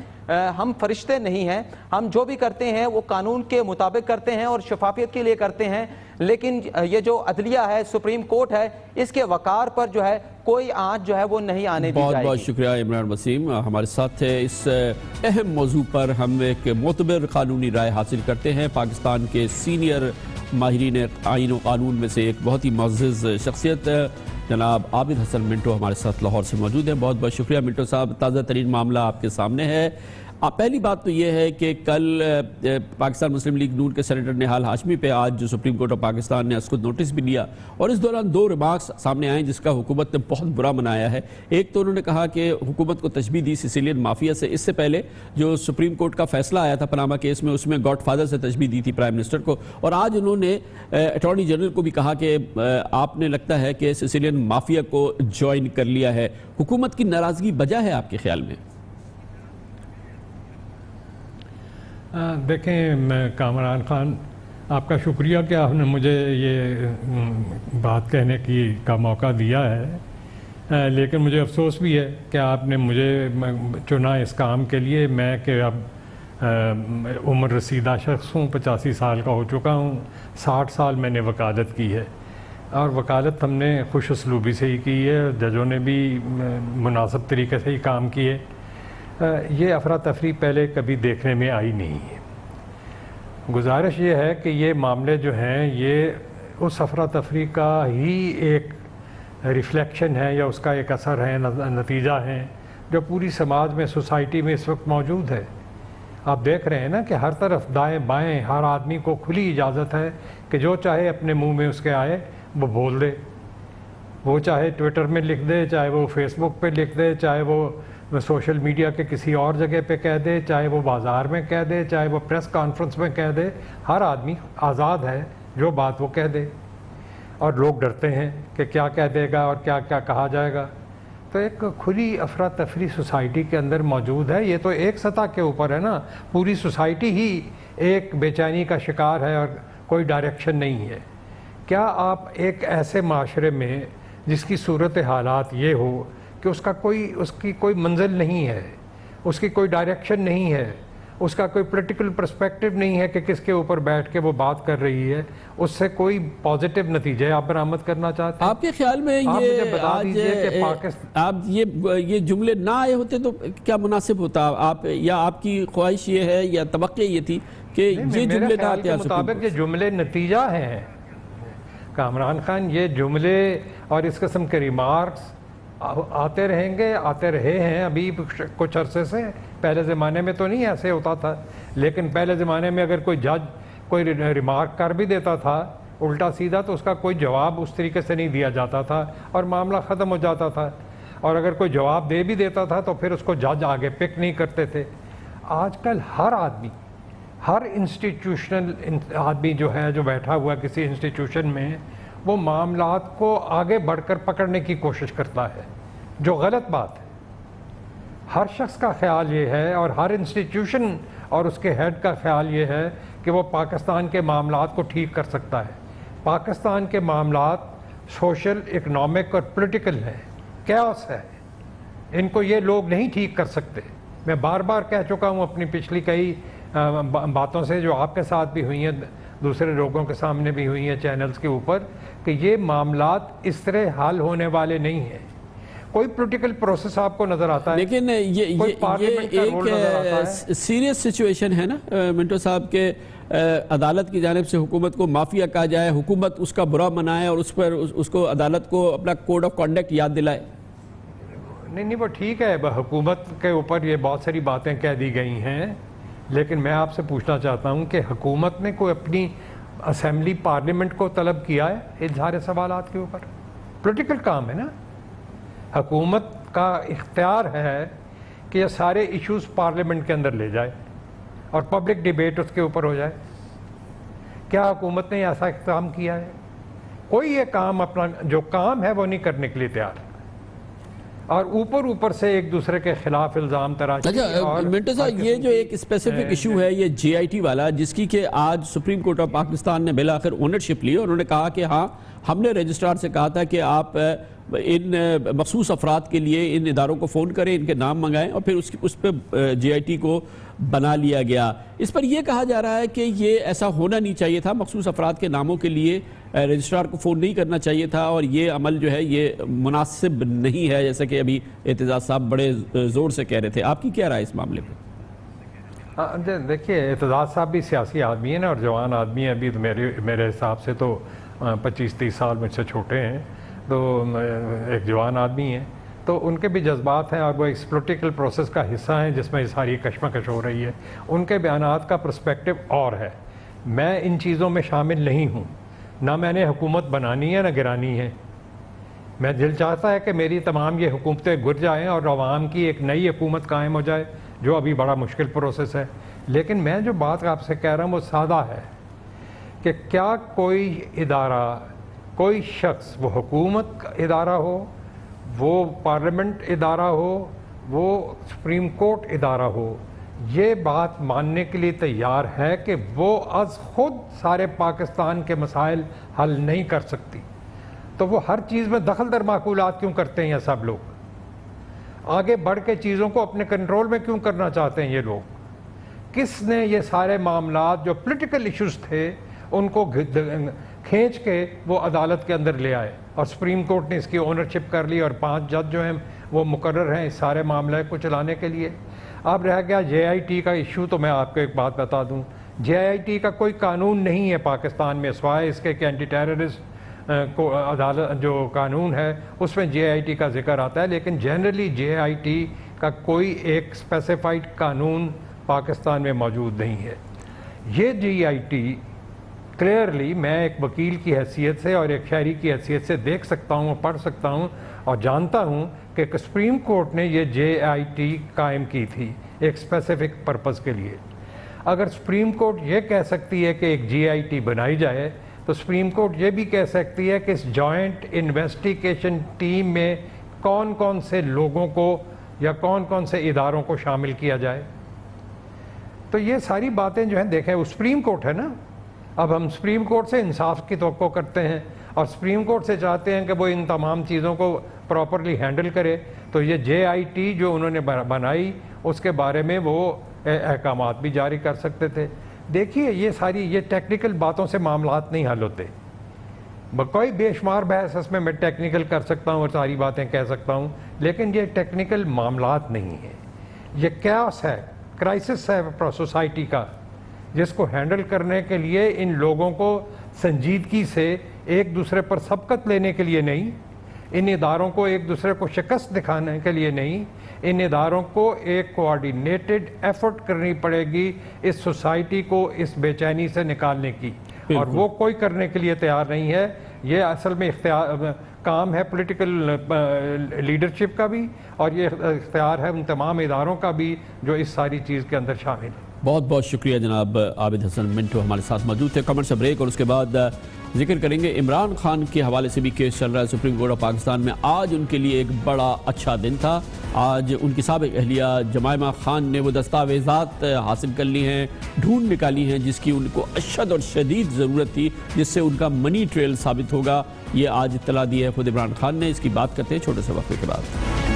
ہم فرشتے نہیں ہیں، ہم جو بھی کرتے ہیں وہ قانون کے مطابق کرتے ہیں اور شفافیت کے لیے کرتے ہیں، لیکن یہ جو عدلیہ ہے سپریم کورٹ ہے اس کے وقار پر جو ہے کوئی آنچ جو ہے وہ نہیں آنے دی جائے گی. بہت بہت شکریہ عمران وسیم ہمارے ساتھ ہے. اس اہم موضوع پر ہم ایک معتبر قانونی رائے حاصل کرتے ہیں. پاکستان کے سینئر ماہرین آئین و قانون میں سے ایک بہت ہی معزز شخصیت جناب عابد حسن منٹو ہمارے ساتھ لاہور سے موجود ہیں. بہت بہت شکریہ منٹو صاحب. تازہ ترین معاملہ آپ کے سامنے ہے. پہلی بات تو یہ ہے کہ کل پاکستان مسلم لیگ نون کے سینیٹر نہال ہاشمی پہ آج جو سپریم کورٹ آف پاکستان نے اس کو نوٹس بھی لیا، اور اس دوران 2 ریمارکس سامنے آئے جس کا حکومت نے بہت برا منایا ہے. ایک تو انہوں نے کہا کہ حکومت کو تشبیہ دی سیسیلین مافیا سے. اس سے پہلے جو سپریم کورٹ کا فیصلہ آیا تھا پاناما کیس میں اس میں گاڈ فادر سے تشبیہ دی تھی پرائم منسٹر کو. اور آج انہوں نے اٹارنی جنرل کو بھی کہا کہ آپ نے لگتا ہے کہ سیسیلین مافیا کو جوائن کر لیا ہے. حکومت کی ناراضگی وجہ ہے آپ کے خیال میں؟ دیکھیں کامران خان، آپ کا شکریہ کہ آپ نے مجھے یہ بات کہنے کا موقع دیا ہے، لیکن مجھے افسوس بھی ہے کہ آپ نے مجھے چنا اس کام کے لیے. میں کہ اب عمر رسیدہ شخص ہوں، 85 سال کا ہو چکا ہوں. 60 سال میں نے وکالت کی ہے، اور وکالت ہم نے خوش اسلوبی سے ہی کی ہے. ججوں نے بھی مناسب طریقے سے ہی کام کیے. یہ افراتفری پہلے کبھی دیکھنے میں آئی نہیں ہے. گزارش یہ ہے کہ یہ معاملے جو ہیں یہ اس افراتفری کا ہی ایک ریفلیکشن ہے یا اس کا ایک اثر ہے، نتیجہ ہے جو پوری سماج میں، سوسائٹی میں اس وقت موجود ہے. آپ دیکھ رہے ہیں نا کہ ہر طرف دائیں بائیں ہر آدمی کو کھلی اجازت ہے کہ جو چاہے اپنے منہ میں اس کے آئے وہ بول دے. وہ چاہے ٹویٹر میں لکھ دے، چاہے وہ فیس بک پہ لکھ دے، چاہے وہ سوشل میڈیا کے کسی اور جگہ پہ کہہ دے، چاہے وہ بازار میں کہہ دے، چاہے وہ پریس کانفرنس میں کہہ دے. ہر آدمی آزاد ہے جو بات وہ کہہ دے، اور لوگ ڈرتے ہیں کہ کیا کہہ دے گا اور کیا کیا کہا جائے گا. تو ایک کھلی افراتفری سوسائٹی کے اندر موجود ہے. یہ تو ایک سطح کے اوپر ہے نا، پوری سوسائٹی ہی ایک بے چینی کا شکار ہے اور کوئی ڈائریکشن نہیں ہے. کیا آپ ایک ایسے معاشرے میں جس کی صورت حالات یہ ہو کہ اس کی کوئی منزل نہیں ہے، اس کی کوئی ڈائریکشن نہیں ہے، اس کا کوئی پولیٹیکل پرسپیکٹو نہیں ہے کہ کس کے اوپر بیٹھ کے وہ بات کر رہی ہے، اس سے کوئی پازیٹیو نتیجے آپ برآمد کرنا چاہتے ہیں؟ آپ کے خیال میں یہ جملے نہ آئے ہوتے تو کیا مناسب ہوتا؟ آپ کی خواہش یہ ہے یا توقع یہ تھی کہ یہ جملے نہ آتے؟ میرے مطابق یہ جملے نتیجہ ہیں کامران خان. یہ جملے اور اس قسم کے ریمارکس آتے رہیں گے، آتے رہے ہیں ابھی کچھ عرصے سے. پہلے زمانے میں تو نہیں ایسے ہوتا تھا، لیکن پہلے زمانے میں اگر کوئی جج کوئی ریمارک کر بھی دیتا تھا الٹا سیدھا تو اس کا کوئی جواب اس طریقے سے نہیں دیا جاتا تھا اور معاملہ ختم ہو جاتا تھا. اور اگر کوئی جواب دے بھی دیتا تھا تو پھر اس کو جج آگے پک نہیں کرتے تھے. آج کل ہر آدمی، ہر انسٹیٹیوشنل آدمی جو ہے، جو بیٹھا ہوا کسی انسٹیٹیوشن میں، وہ معاملات کو آگے بڑھ کر پکڑنے کی کوشش کرتا ہے، جو غلط بات ہے. ہر شخص کا خیال یہ ہے اور ہر انسٹیٹیوشن اور اس کے ہیڈ کا خیال یہ ہے کہ وہ پاکستان کے معاملات کو ٹھیک کر سکتا ہے. پاکستان کے معاملات سوشل، اکنامک اور پولیٹیکل ہیں، کیوس ہے. ان کو یہ لوگ نہیں ٹھیک کر سکتے. میں بار بار کہہ چکا ہوں اپنی پچھلی کئی باتوں سے جو آپ کے ساتھ بھی ہوئی ہیں، دوسرے لوگوں کے سامنے بھی ہوئی ہیں چینلز کے اوپر، کہ یہ معاملات اس طرح حل ہونے والے نہیں ہیں. کوئی پولیٹیکل پروسیس آپ کو نظر آتا ہے، لیکن یہ ایک سیریس سچویشن ہے نا منٹو صاحب کہ عدالت کی جانب سے حکومت کو مافیا کہا جائے، حکومت اس کا برا منائے اور اس پر اس کو عدالت کو اپنا کوڈ آف کانڈکٹ یاد دلائے. نہیں وہ ٹھیک ہے، حکومت کے اوپر یہ بہت ساری باتیں کہہ دی گئی ہیں، لیکن میں آپ سے پوچھنا چاہتا ہوں کہ حکومت نے کوئی اپنی اسمبلی پارلیمنٹ کو طلب کیا ہے اظہار سوالات کے اوپر؟ پولیٹیکل کام ہے نا، حکومت کا اختیار ہے کہ یہ سارے ایشوز پارلیمنٹ کے اندر لے جائے اور پبلک ڈیبیٹ اس کے اوپر ہو جائے. کیا حکومت نے ایسا اقدام کیا ہے؟ کوئی یہ کام اپنا جو کام ہے وہ نہیں کرنے کے لیے تیار، اور اوپر سے ایک دوسرے کے خلاف الزام تراشی. اچھا منٹو صاحب، یہ جو ایک اسپیسیفک ایشو ہے یہ جے آئی ٹی والا، جس کی کہ آج سپریم کورٹ آف پاکستان نے بالآخر اونرشپ لی، اور انہوں نے کہا کہ ہاں ہم نے رجسٹرار سے کہا تھا کہ آپ ان مخصوص افراد کے لیے ان اداروں کو فون کریں، ان کے نام منگائیں، اور پھر اس پہ جے آئی ٹی کو بنا لیا گیا. اس پر یہ کہا جا رہا ہے کہ یہ ایسا ہونا نہیں چاہیے تھا، مخصوص افراد کے ناموں کے لیے رجسٹرار کو فون نہیں کرنا چاہیے تھا، اور یہ عمل جو ہے یہ مناسب نہیں ہے، جیسا کہ ابھی اعتزاز صاحب بڑے زور سے کہہ رہے تھے. آپ کی کیا رائے اس معاملے پہ؟ دیکھیے اعتزاز صاحب بھی سیاسی آدمی ہیں نا، اور جوان آدمی ہیں، ابھی میرے حساب سے تو 25-30 سال مجھ سے چھوٹے ہیں، تو ایک جوان آدمی ہیں، تو ان کے بھی جذبات ہیں اور وہ اس پولیٹیکل پروسیس کا حصہ ہیں جس میں ساری کشمکش ہو رہی ہے. ان کے بیانات کا پرسپیکٹو اور ہے. میں ان چیزوں میں شامل نہیں ہوں، نہ میں نے حکومت بنانی ہے نہ گرانی ہے. میں دل چاہتا ہے کہ میری تمام یہ حکومتیں گر جائیں اور عوام کی ایک نئی حکومت قائم ہو جائے، جو ابھی بڑا مشکل پروسیس ہے. لیکن میں جو بات آپ سے کہہ رہا ہوں وہ سادہ ہے کہ کیا کوئی ادارہ، کوئی شخص، وہ حکومت کا ادارہ ہو، وہ پارلیمنٹ ادارہ ہو، وہ سپریم کورٹ ادارہ ہو، یہ بات ماننے کے لیے تیار ہے کہ وہ از خود سارے پاکستان کے مسائل حل نہیں کر سکتی؟ تو وہ ہر چیز میں دخل در معقولات کیوں کرتے ہیں؟ یہ سب لوگ آگے بڑھ کے چیزوں کو اپنے کنٹرول میں کیوں کرنا چاہتے ہیں؟ یہ لوگ کس نے یہ سارے معاملات جو پولیٹیکل ایشوز تھے ان کو کھینچ کے وہ عدالت کے اندر لے آئے، اور سپریم کورٹ نے اس کی اونرشپ کر لی، اور 5 جج جو ہیں وہ مقرر ہیں اس سارے معاملے کو چلانے کے لیے. اب رہ گیا جے آئی ٹی کا ایشو، تو میں آپ کو ایک بات بتا دوں، جے آئی ٹی کا کوئی قانون نہیں ہے پاکستان میں سوائے اس کے کہ اینٹی ٹیررسٹ کو عدالت جو قانون ہے اس میں جے آئی ٹی کا ذکر آتا ہے، لیکن جنرلی جے آئی ٹی کا کوئی ایک اسپیسیفائڈ قانون پاکستان میں موجود نہیں ہے. یہ جے آئی ٹی کلیئرلی میں ایک وکیل کی حیثیت سے اور ایک شہری کی حیثیت سے دیکھ سکتا ہوں، پڑھ سکتا ہوں اور جانتا ہوں کہ سپریم کورٹ نے یہ جے آئی ٹی قائم کی تھی ایک اسپیسیفک پرپز کے لیے. اگر سپریم کورٹ یہ کہہ سکتی ہے کہ ایک جے آئی ٹی بنائی جائے تو سپریم کورٹ یہ بھی کہہ سکتی ہے کہ اس جوائنٹ انویسٹیگیشن ٹیم میں کون کون سے لوگوں کو یا کون کون سے اداروں کو شامل کیا جائے. تو یہ ساری باتیں جو ہیں دیکھیں وہ سپریم کورٹ ہے نا. اب ہم سپریم کورٹ سے انصاف کی توقع کرتے ہیں اور سپریم کورٹ سے چاہتے ہیں کہ وہ ان تمام چیزوں کو پراپرلی ہینڈل کرے. تو یہ جے آئی ٹی جو انہوں نے بنائی اس کے بارے میں وہ احکامات بھی جاری کر سکتے تھے. دیکھیے یہ ساری یہ ٹیکنیکل باتوں سے معاملات نہیں حل ہوتے. کوئی بے شمار بحث اس میں ٹیکنیکل کر سکتا ہوں اور ساری باتیں کہہ سکتا ہوں، لیکن یہ ٹیکنیکل معاملات نہیں ہیں. یہ کیوس ہے، کرائسس ہے سوسائٹی کا، جس کو ہینڈل کرنے کے لیے ان لوگوں کو سنجیدگی سے ایک دوسرے پر سبقت لینے کے لیے نہیں، ان اداروں کو ایک دوسرے کو شکست دکھانے کے لیے نہیں، ان اداروں کو ایک کوآرڈینیٹڈ ایفرٹ کرنی پڑے گی اس سوسائٹی کو اس بے چینی سے نکالنے کی، اور وہ کوئی کرنے کے لیے تیار نہیں ہے. یہ اصل میں کام ہے پولیٹیکل لیڈرشپ کا بھی، اور یہ اختیار ہے ان تمام اداروں کا بھی جو اس ساری چیز کے اندر شامل ہے. بہت بہت شکریہ جناب عابد حسن منٹو ہمارے ساتھ موجود تھے. کمنٹ سے بریک اور اس کے بعد ذکر کریں گے عمران خان کے حوالے سے بھی کیس چل رہا ہے سپریم کورٹ آف پاکستان میں. آج ان کے لیے ایک بڑا اچھا دن تھا. آج ان کی سابق اہلیہ جمائمہ خان نے وہ دستاویزات حاصل کر لی ہیں، ڈھونڈ نکالی ہیں جس کی ان کو اشد اور شدید ضرورت تھی، جس سے ان کا منی ٹریل ثابت ہوگا. یہ آج اطلاع دی ہے خود عمران خان نے. اس کی بات کرتے ہیں چھوٹے سے وقفے کے بعد.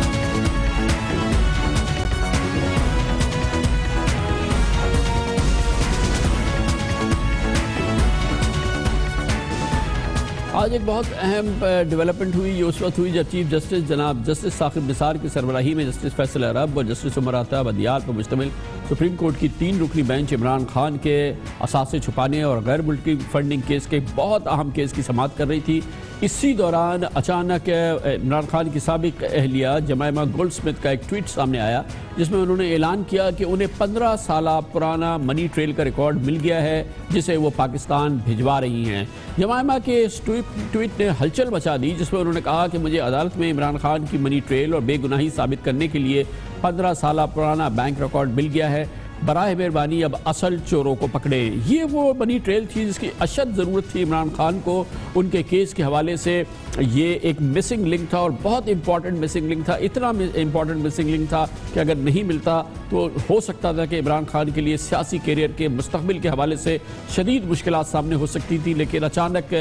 آج ایک بہت اہم ڈیولپمنٹ ہوئی، یہ اس وقت ہوئی جب چیف جسٹس جناب جسٹس ثاقب نثار کی سربراہی میں جسٹس فیصل عرب اور جسٹس عمر آفتاب عدیال پر مشتمل سپریم کورٹ کی 3 رکنی بینچ عمران خان کے اثاثے چھپانے اور غیر ملکی فنڈنگ کیس کے بہت اہم کیس کی سماعت کر رہی تھی۔ اسی دوران اچانک عمران خان کی سابق اہلیہ جمائمہ گولڈ سمتھ کا ایک ٹویٹ سامنے آیا جس میں انہوں نے اعلان کیا کہ انہیں 15 سالہ پرانا منی ٹریل کا ریکارڈ مل گیا ہے جسے وہ پاکستان بھجوا رہی ہیں۔ جمائمہ کے اس ٹویٹ نے ہلچل مچا دی جس میں انہوں نے کہا کہ مجھے عدالت میں عمران خان کی منی ٹریل اور بے گناہی ثابت کرنے کے لیے 15 سالہ پرانا بینک ریکارڈ مل گیا ہے، براہ مہربانی اب اصل چوروں کو پکڑیں۔ یہ وہ منی ٹریل تھی جس کی اشد ضرورت تھی عمران خان کو ان کے کیس کے حوالے سے۔ یہ ایک مسنگ لنک تھا اور بہت امپورٹنٹ مسنگ لنک تھا، اتنا امپورٹنٹ مسنگ لنک تھا کہ اگر نہیں ملتا تو ہو سکتا تھا کہ عمران خان کے لیے سیاسی کیریئر کے مستقبل کے حوالے سے شدید مشکلات سامنے ہو سکتی تھی، لیکن اچانک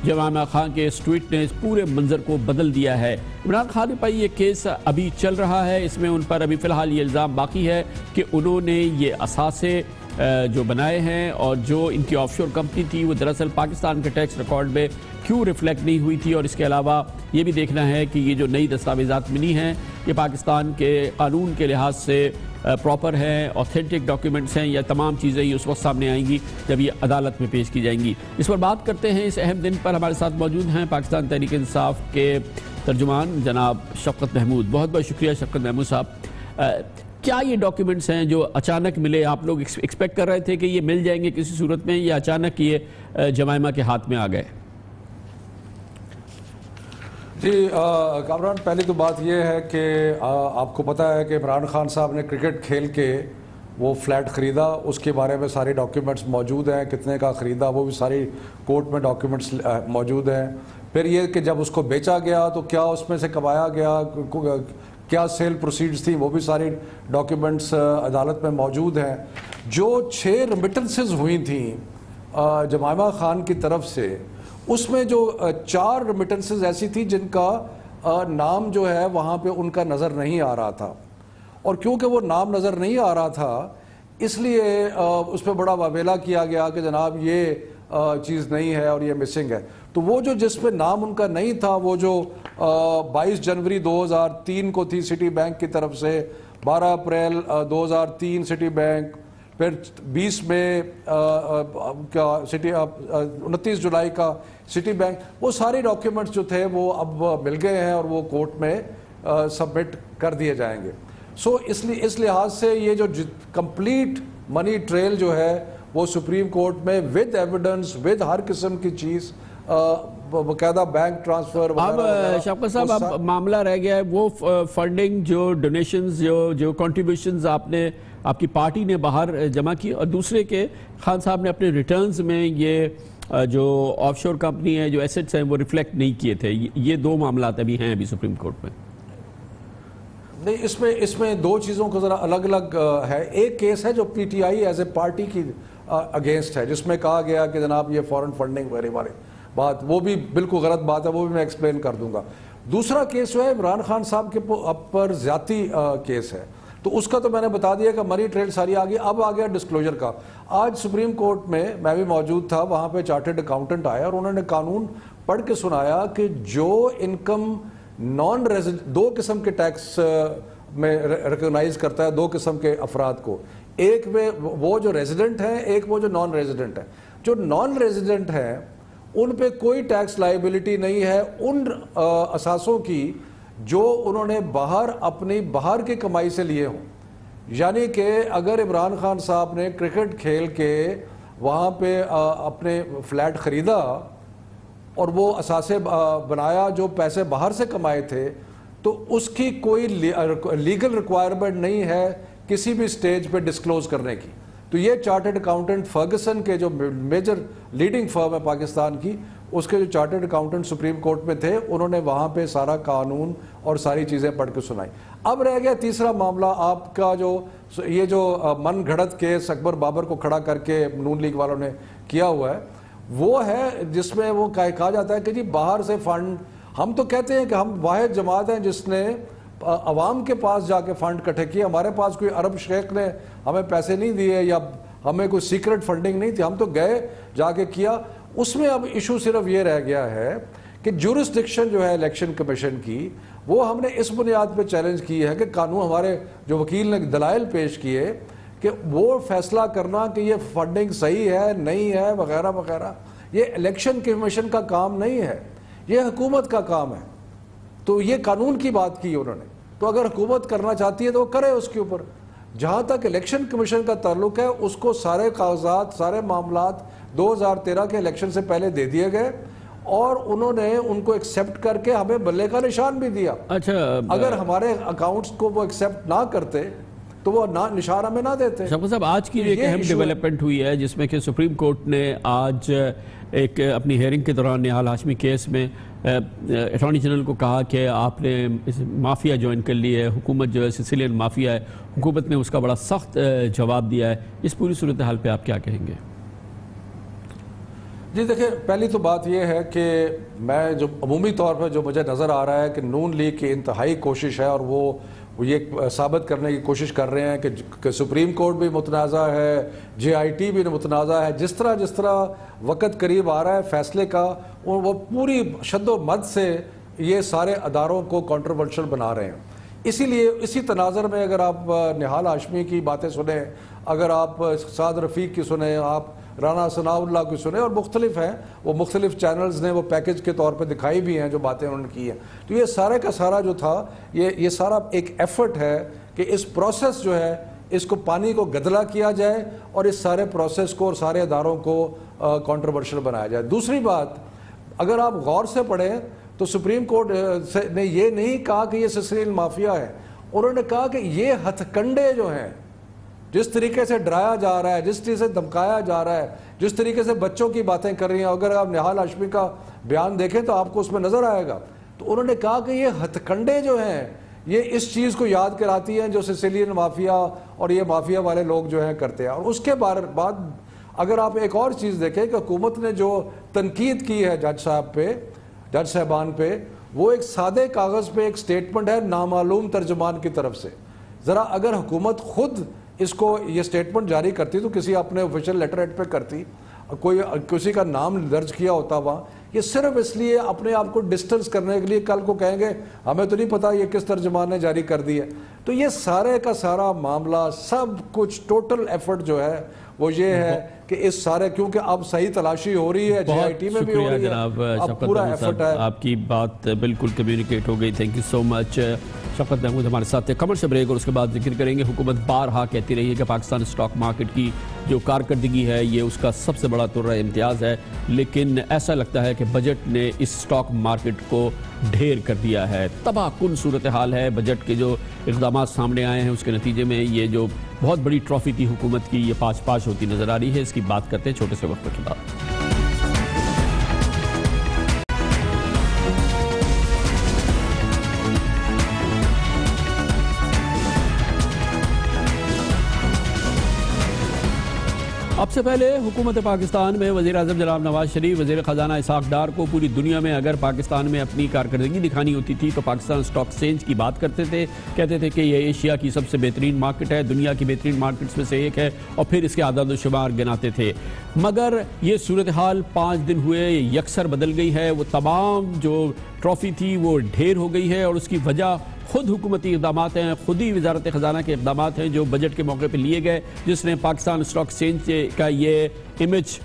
جمائمہ خان کے اس ٹویٹ نے اس پورے منظر کو بدل دیا ہے۔ عمران خان پر یہ کیس ابھی چل رہا ہے، اس میں ان پر ابھی فی الحال یہ الزام باقی ہے کہ انہوں نے یہ اثاثے جو بنائے ہیں اور جو ان کی آف شور کمپنی تھی وہ دراصل پاکستان کے ٹیکس ریکارڈ میں کیوں ریفلیکٹ نہیں ہوئی تھی، اور اس کے علاوہ یہ بھی دیکھنا ہے کہ یہ جو نئی دستاویزات ملی ہیں یہ پاکستان کے قانون کے لحاظ سے پراپر ہیں، اوتھینٹک ڈاکیومنٹس ہیں، یا تمام چیزیں یہ اس وقت سامنے آئیں گی جب یہ عدالت میں پیش کی جائیں گی۔ اس پر بات کرتے ہیں، اس اہم دن پر ہمارے ساتھ موجود ہیں پاکستان تحریک انصاف کے ترجمان جناب شفقت محمود۔ بہت بہت شکریہ شفقت محمود صاحب۔ کیا یہ ڈاکیومنٹس ہیں جو اچانک ملے، آپ لوگ ایکسپیکٹ کر رہے تھے کہ یہ مل جائیں گے کسی صورت میں، یا اچانک یہ جمائمہ کے ہاتھ میں آ گئے؟ جی کامران، پہلی تو بات یہ ہے کہ آپ کو پتہ ہے کہ عمران خان صاحب نے کرکٹ کھیل کے وہ فلیٹ خریدا، اس کے بارے میں سارے ڈاکیومنٹس موجود ہیں، کتنے کا خریدا وہ بھی ساری کورٹ میں ڈاکیومنٹس موجود ہیں۔ پھر یہ کہ جب اس کو بیچا گیا تو کیا اس میں سے کمایا گیا، کیا سیل پروسیڈز تھیں، وہ بھی ساری ڈاکیومنٹس عدالت میں موجود ہیں۔ جو 6 ریمیٹنسز ہوئی تھیں جمائمہ خان کی طرف سے، اس میں جو 4 ریمیٹنسز ایسی تھی جن کا نام جو ہے وہاں پہ ان کا نظر نہیں آ رہا تھا، اور کیونکہ وہ نام نظر نہیں آ رہا تھا اس لیے اس پہ بڑا واویلا کیا گیا کہ جناب یہ چیز نہیں ہے اور یہ مسنگ ہے۔ تو وہ جو جس پہ نام ان کا نہیں تھا، وہ جو 22 جنوری 2003 کو تھی سٹی بینک کی طرف سے، 12 اپریل 2003 سٹی بینک، پھر 20 مئی کا 29 جولائی کا سٹی بینک، وہ سارے ڈاکیومنٹس جو تھے وہ اب مل گئے ہیں اور وہ کورٹ میں سبمٹ کر دیے جائیں گے۔ سو اس لحاظ سے یہ جو کمپلیٹ منی ٹریل جو ہے وہ سپریم کورٹ میں ود ایویڈنس، ود ہر قسم کی چیز، باقاعدہ بینک ٹرانسفر۔ اب شفقت صاحب، اب معاملہ رہ گیا ہے وہ فنڈنگ، جو ڈونیشنز، جو کنٹریبیوشنز آپ کی پارٹی نے باہر جمع کی، اور دوسرے کے خان صاحب نے اپنے ریٹرنز میں یہ جو آف شور کمپنی ہے، جو ایسٹس ہیں وہ ریفلیکٹ نہیں کیے تھے۔ یہ 2 معاملات ابھی ہیں ابھی سپریم کورٹ میں۔ نہیں، اس میں 2 چیزوں کو ذرا الگ الگ ہے۔ ایک کیس ہے جو P T I as a party کی اگینسٹ ہے، جس میں کہا گیا کہ جناب یہ فورن فنڈنگ وغیرہ والے بات، وہ بھی بالکل غلط بات ہے، وہ بھی میں ایکسپلین کر دوں گا۔ دوسرا کیس جو ہے عمران خان صاحب کے پر زیادتی کیس ہے، تو اس کا تو میں نے بتا دیا کہ منی ٹریل ساری آ گئی۔ اب آ گیا ڈسکلوجر کا۔ آج سپریم کورٹ میں میں بھی موجود تھا، وہاں پہ چارٹرڈ اکاؤنٹنٹ آیا اور انہوں نے قانون پڑھ کے سنایا کہ جو انکم نان ریزیڈنٹ، 2 قسم کے ٹیکس میں ریکگنائز کرتا ہے 2 قسم کے افراد کو، ایک وہ جو ریزیڈنٹ ہیں، ایک وہ جو نان ریزیڈنٹ ہیں۔ جو نان ریزیڈنٹ ہیں ان پہ کوئی ٹیکس لائبلٹی نہیں ہے ان اثاثوں کی جو انہوں نے باہر کی کمائی سے لیے ہوں۔ یعنی کہ اگر عمران خان صاحب نے کرکٹ کھیل کے وہاں پہ اپنے فلیٹ خریدا اور وہ اثاثے بنایا جو پیسے باہر سے کمائے تھے، تو اس کی کوئی لیگل ریکوائرمنٹ نہیں ہے کسی بھی سٹیج پہ ڈسکلوز کرنے کی۔ تو یہ چارٹرڈ اکاؤنٹنٹ فرگسن کے جو میجر لیڈنگ فرم ہے پاکستان کی، اس کے جو چارٹرڈ اکاؤنٹنٹ سپریم کورٹ میں تھے، انہوں نے وہاں پہ سارا قانون اور ساری چیزیں پڑھ کے سنائی۔ اب رہ گیا تیسرا معاملہ آپ کا، یہ جو من گھڑت کیس اکبر بابر کو کھڑا کر کے نون لیگ والوں نے کیا ہوا ہے، وہ ہے جس میں وہ کہا جاتا ہے کہ جی باہر سے فنڈ، ہم تو کہتے ہیں کہ ہم واحد جماعت ہیں جس نے عوام کے پاس جا کے فنڈ اکٹھے کیے، ہمارے پاس کوئی عرب شیخ نے ہمیں پیسے نہیں دیے یا ہمیں کوئی سیکرٹ فنڈنگ نہیں تھی، ہم تو گئے جا کے کیا۔ اس میں اب ایشو صرف یہ رہ گیا ہے کہ جورسڈکشن جو ہے الیکشن کمیشن کی وہ ہم نے اس بنیاد پہ چیلنج کی ہے کہ قانون ہمارے جو وکیل نے دلائل پیش کیے کہ وہ فیصلہ کرنا کہ یہ فنڈنگ صحیح ہے نہیں ہے وغیرہ وغیرہ یہ الیکشن کمیشن کا کام نہیں ہے, یہ حکومت کا کام ہے. تو یہ قانون کی بات کی انہوں نے, تو اگر حکومت کرنا چاہتی ہے تو وہ کرے اس کے اوپر. جہاں تک الیکشن کمیشن کا تعلق ہے اس کو سارے کاغذات سارے معاملات 2013 کے الیکشن سے پہلے دے دیے گئے اور انہوں نے ان کو ایکسیپٹ کر کے ہمیں بلے کا نشان بھی دیا. اچھا, اگر ہمارے اکاؤنٹس کو وہ ایکسیپٹ نہ کرتے تو وہ نشان ہمیں نہ دیتے. شفقت صاحب, آج کی ایک اہم ڈیولپمنٹ ہوئی ہے جس میں کہ سپریم کورٹ نے آج ایک اپنی ہیئرنگ کے دوران نہال ہاشمی کیس میں اٹارنی جنرل کو کہا کہ آپ نے مافیا جوائن کر لی ہے, حکومت جو ہے سسیلین مافیا ہے, حکومت نے اس کا بڑا سخت جواب دیا ہے. اس پوری صورتحال پہ آپ کیا کہیں گے؟ جی دیکھیں, پہلی تو بات یہ ہے کہ میں جو عمومی طور پر جو مجھے نظر آ رہا ہے کہ نون لیگ کی انتہائی کوشش ہے اور وہ یہ ثابت کرنے کی کوشش کر رہے ہیں کہ سپریم کورٹ بھی متنازع ہے, JIT بھی متنازع ہے. جس طرح وقت قریب آ رہا ہے فیصلے کا وہ پوری شد و مد سے یہ سارے اداروں کو کنٹروورشل بنا رہے ہیں. اسی لیے اسی تناظر میں اگر آپ نہال ہاشمی کی باتیں سنیں, اگر آپ سعد رفیق کی سنیں, آپ رانا ثناء اللہ کی سنیں, اور مختلف ہیں وہ مختلف چینلز نے وہ پیکج کے طور پہ دکھائی بھی ہیں جو باتیں انہوں نے کی ہیں. تو یہ سارے کا سارا جو تھا یہ سارا ایک ایفرٹ ہے کہ اس پروسیس جو ہے اس کو پانی کو گدلا کیا جائے اور اس سارے پروسیس کو اور سارے اداروں کو کنٹروورشل بنایا جائے. دوسری بات, اگر آپ غور سے پڑھیں تو سپریم کورٹ نے یہ نہیں کہا کہ یہ سسیلین مافیا ہے, انہوں نے کہا کہ یہ ہتھ کنڈے جو ہیں, جس طریقے سے ڈرایا جا رہا ہے, جس طریقے سے دھمکایا جا رہا ہے, جس طریقے سے بچوں کی باتیں کر رہی ہیں, اگر آپ نہال ہاشمی کا بیان دیکھیں تو آپ کو اس میں نظر آئے گا. تو انہوں نے کہا کہ یہ ہتھ کنڈے جو ہیں یہ اس چیز کو یاد کراتی ہیں جو سسیلین مافیا اور یہ مافیا والے لوگ جو ہیں کرتے ہیں. اور اس کے بعد اگر آپ ایک اور چیز دیکھیں کہ حکومت نے جو تنقید کی ہے جج صاحبان پہ, وہ ایک سادے کاغذ پہ ایک سٹیٹمنٹ ہے نامعلوم ترجمان کی طرف سے. ذرا اگر حکومت خود اس کو یہ سٹیٹمنٹ جاری کرتی تو کسی اپنے آفیشیل لیٹر ہیڈ پہ کرتی, کوئی کسی کا نام درج کیا ہوتا وہاں. یہ صرف اس لیے اپنے آپ کو ڈسٹنس کرنے کے لیے کل کو کہیں گے ہمیں تو نہیں پتا یہ کس ترجمان نے جاری کر دی ہے. تو یہ سارے کا سارا معاملہ سب کچھ ٹوٹل ایفرٹ جو ہے وہ یہ ہے کہ اس سارے, کیونکہ اب صحیح تلاشی ہو رہی ہے, JIT میں بھی ہو رہی ہے, اب پورا ایفرٹ ہے. آپ کی بات بالکل کمیونیکیٹ ہو گئی. تھینک یو سو مچ. شفقت محمود ہمارے ساتھ تھے. کمرشل بریک اور اس کے بعد ذکر کریں گے. حکومت بارہا کہتی رہی ہے کہ پاکستان اسٹاک مارکیٹ کی جو کارکردگی ہے یہ اس کا سب سے بڑا ترہ امتیاز ہے, لیکن ایسا لگتا ہے کہ بجٹ نے اس اسٹاک مارکیٹ کو ڈھیر کر دیا ہے. تباہ کن صورتحال ہے. بجٹ کے جو اقدامات سامنے آئے ہیں اس کے نتیجے میں یہ جو بہت بڑی ٹرافی تھی حکومت کی یہ پاش ہوتی نظر آ رہی ہے. اس کی بات کرتے ہیں چھوٹے سے وقت کے بعد. اب سے پہلے حکومت پاکستان میں وزیر اعظم جناب نواز شریف, وزیر خزانہ اسحاق ڈار کو پوری دنیا میں اگر پاکستان میں اپنی کارکردگی دکھانی ہوتی تھی تو پاکستان اسٹاک ایکسچینج کی بات کرتے تھے. کہتے تھے کہ یہ ایشیا کی سب سے بہترین مارکیٹ ہے, دنیا کی بہترین مارکیٹس میں سے ایک ہے, اور پھر اس کے اعداد و شمار گناتے تھے. مگر یہ صورتحال 5 دن ہوئے یکسر بدل گئی ہے. وہ تمام جو ٹرافی تھی وہ ڈھیر ہو گئی ہے, اور اس کی وجہ خود حکومتی اقدامات ہیں, خود ہی وزارت خزانہ کے اقدامات ہیں جو بجٹ کے موقع پہ لیے گئے, جس نے پاکستان اسٹاک ایکسچینج کا یہ امیج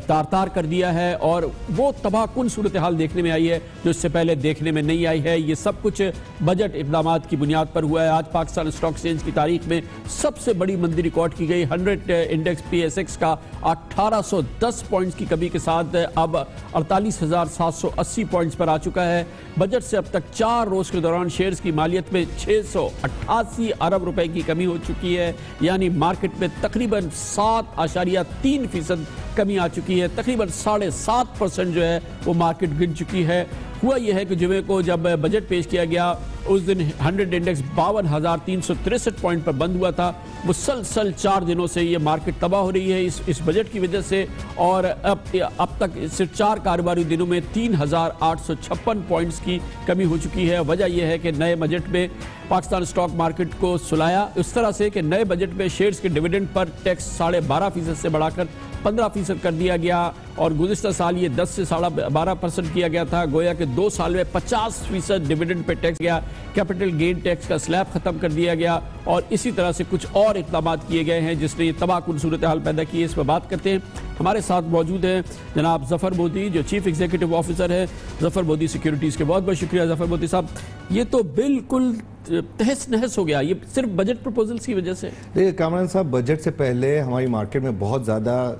تار کر دیا ہے. اور وہ تباہ کن صورتحال دیکھنے میں آئی ہے جو اس سے پہلے دیکھنے میں نہیں آئی ہے. یہ سب کچھ بجٹ اقدامات کی بنیاد پر ہوا ہے. آج پاکستان اسٹاک ایکسچینج کی تاریخ میں سب سے بڑی مندی ریکارڈ کی گئی. 100 انڈیکس PSX کا 1810 پوائنٹس کی کمی کے ساتھ اب 48,780 پوائنٹس پر آ چکا ہے. بجٹ سے اب تک 4 روز کے دوران شیئرز کی مالیت میں 688 ارب روپے کی کمی ہو چکی ہے, یعنی مارکیٹ میں تقریباً 7.3% کمی آ چکی ہے. تقریباً 7.5% جو ہے وہ مارکیٹ گر چکی ہے. ہوا یہ ہے کہ جمعے کو جب بجٹ پیش کیا گیا اس دن 100 انڈیکس 52,363 پوائنٹ پر بند ہوا تھا. مسلسل 4 دنوں سے یہ مارکیٹ تباہ ہو رہی ہے اس بجٹ کی وجہ سے, اور اب تک صرف 4 کاروباری دنوں میں 3,856 پوائنٹس کی کمی ہو چکی ہے. وجہ یہ ہے کہ نئے بجٹ میں پاکستان اسٹاک مارکیٹ کو سلایا اس طرح سے کہ نئے بجٹ میں شیئرز کے ڈیویڈنڈ پر ٹیکس 12.5% سے بڑھا کر 15% کر دیا گیا اور گزشتہ سال یہ 10 سے 12.5% کیا گیا تھا. گویا کہ 2 سال میں 50% ڈیویڈنڈ پہ ٹیکس گیا, کیپٹل گین ٹیکس کا سلیب ختم کر دیا گیا اور اسی طرح سے کچھ اور اقدامات کیے گئے ہیں جس نے یہ تباہ کن صورتحال پیدا کی ہے. اس پہ بات کرتے ہیں. ہمارے ساتھ موجود ہیں جناب ظفر مودی جو چیف ایگزیکٹو آفیسر ہے ظفر مودی سیکیورٹیز کے. بہت بہت شکریہ ظفر مودی صاحب. یہ تو بالکل تہس نہس ہو گیا, یہ صرف بجٹ پروپوزلز کی وجہ سے. دیکھیں کامران صاحب, بجٹ سے پہلے ہماری مارکیٹ میں بہت زیادہ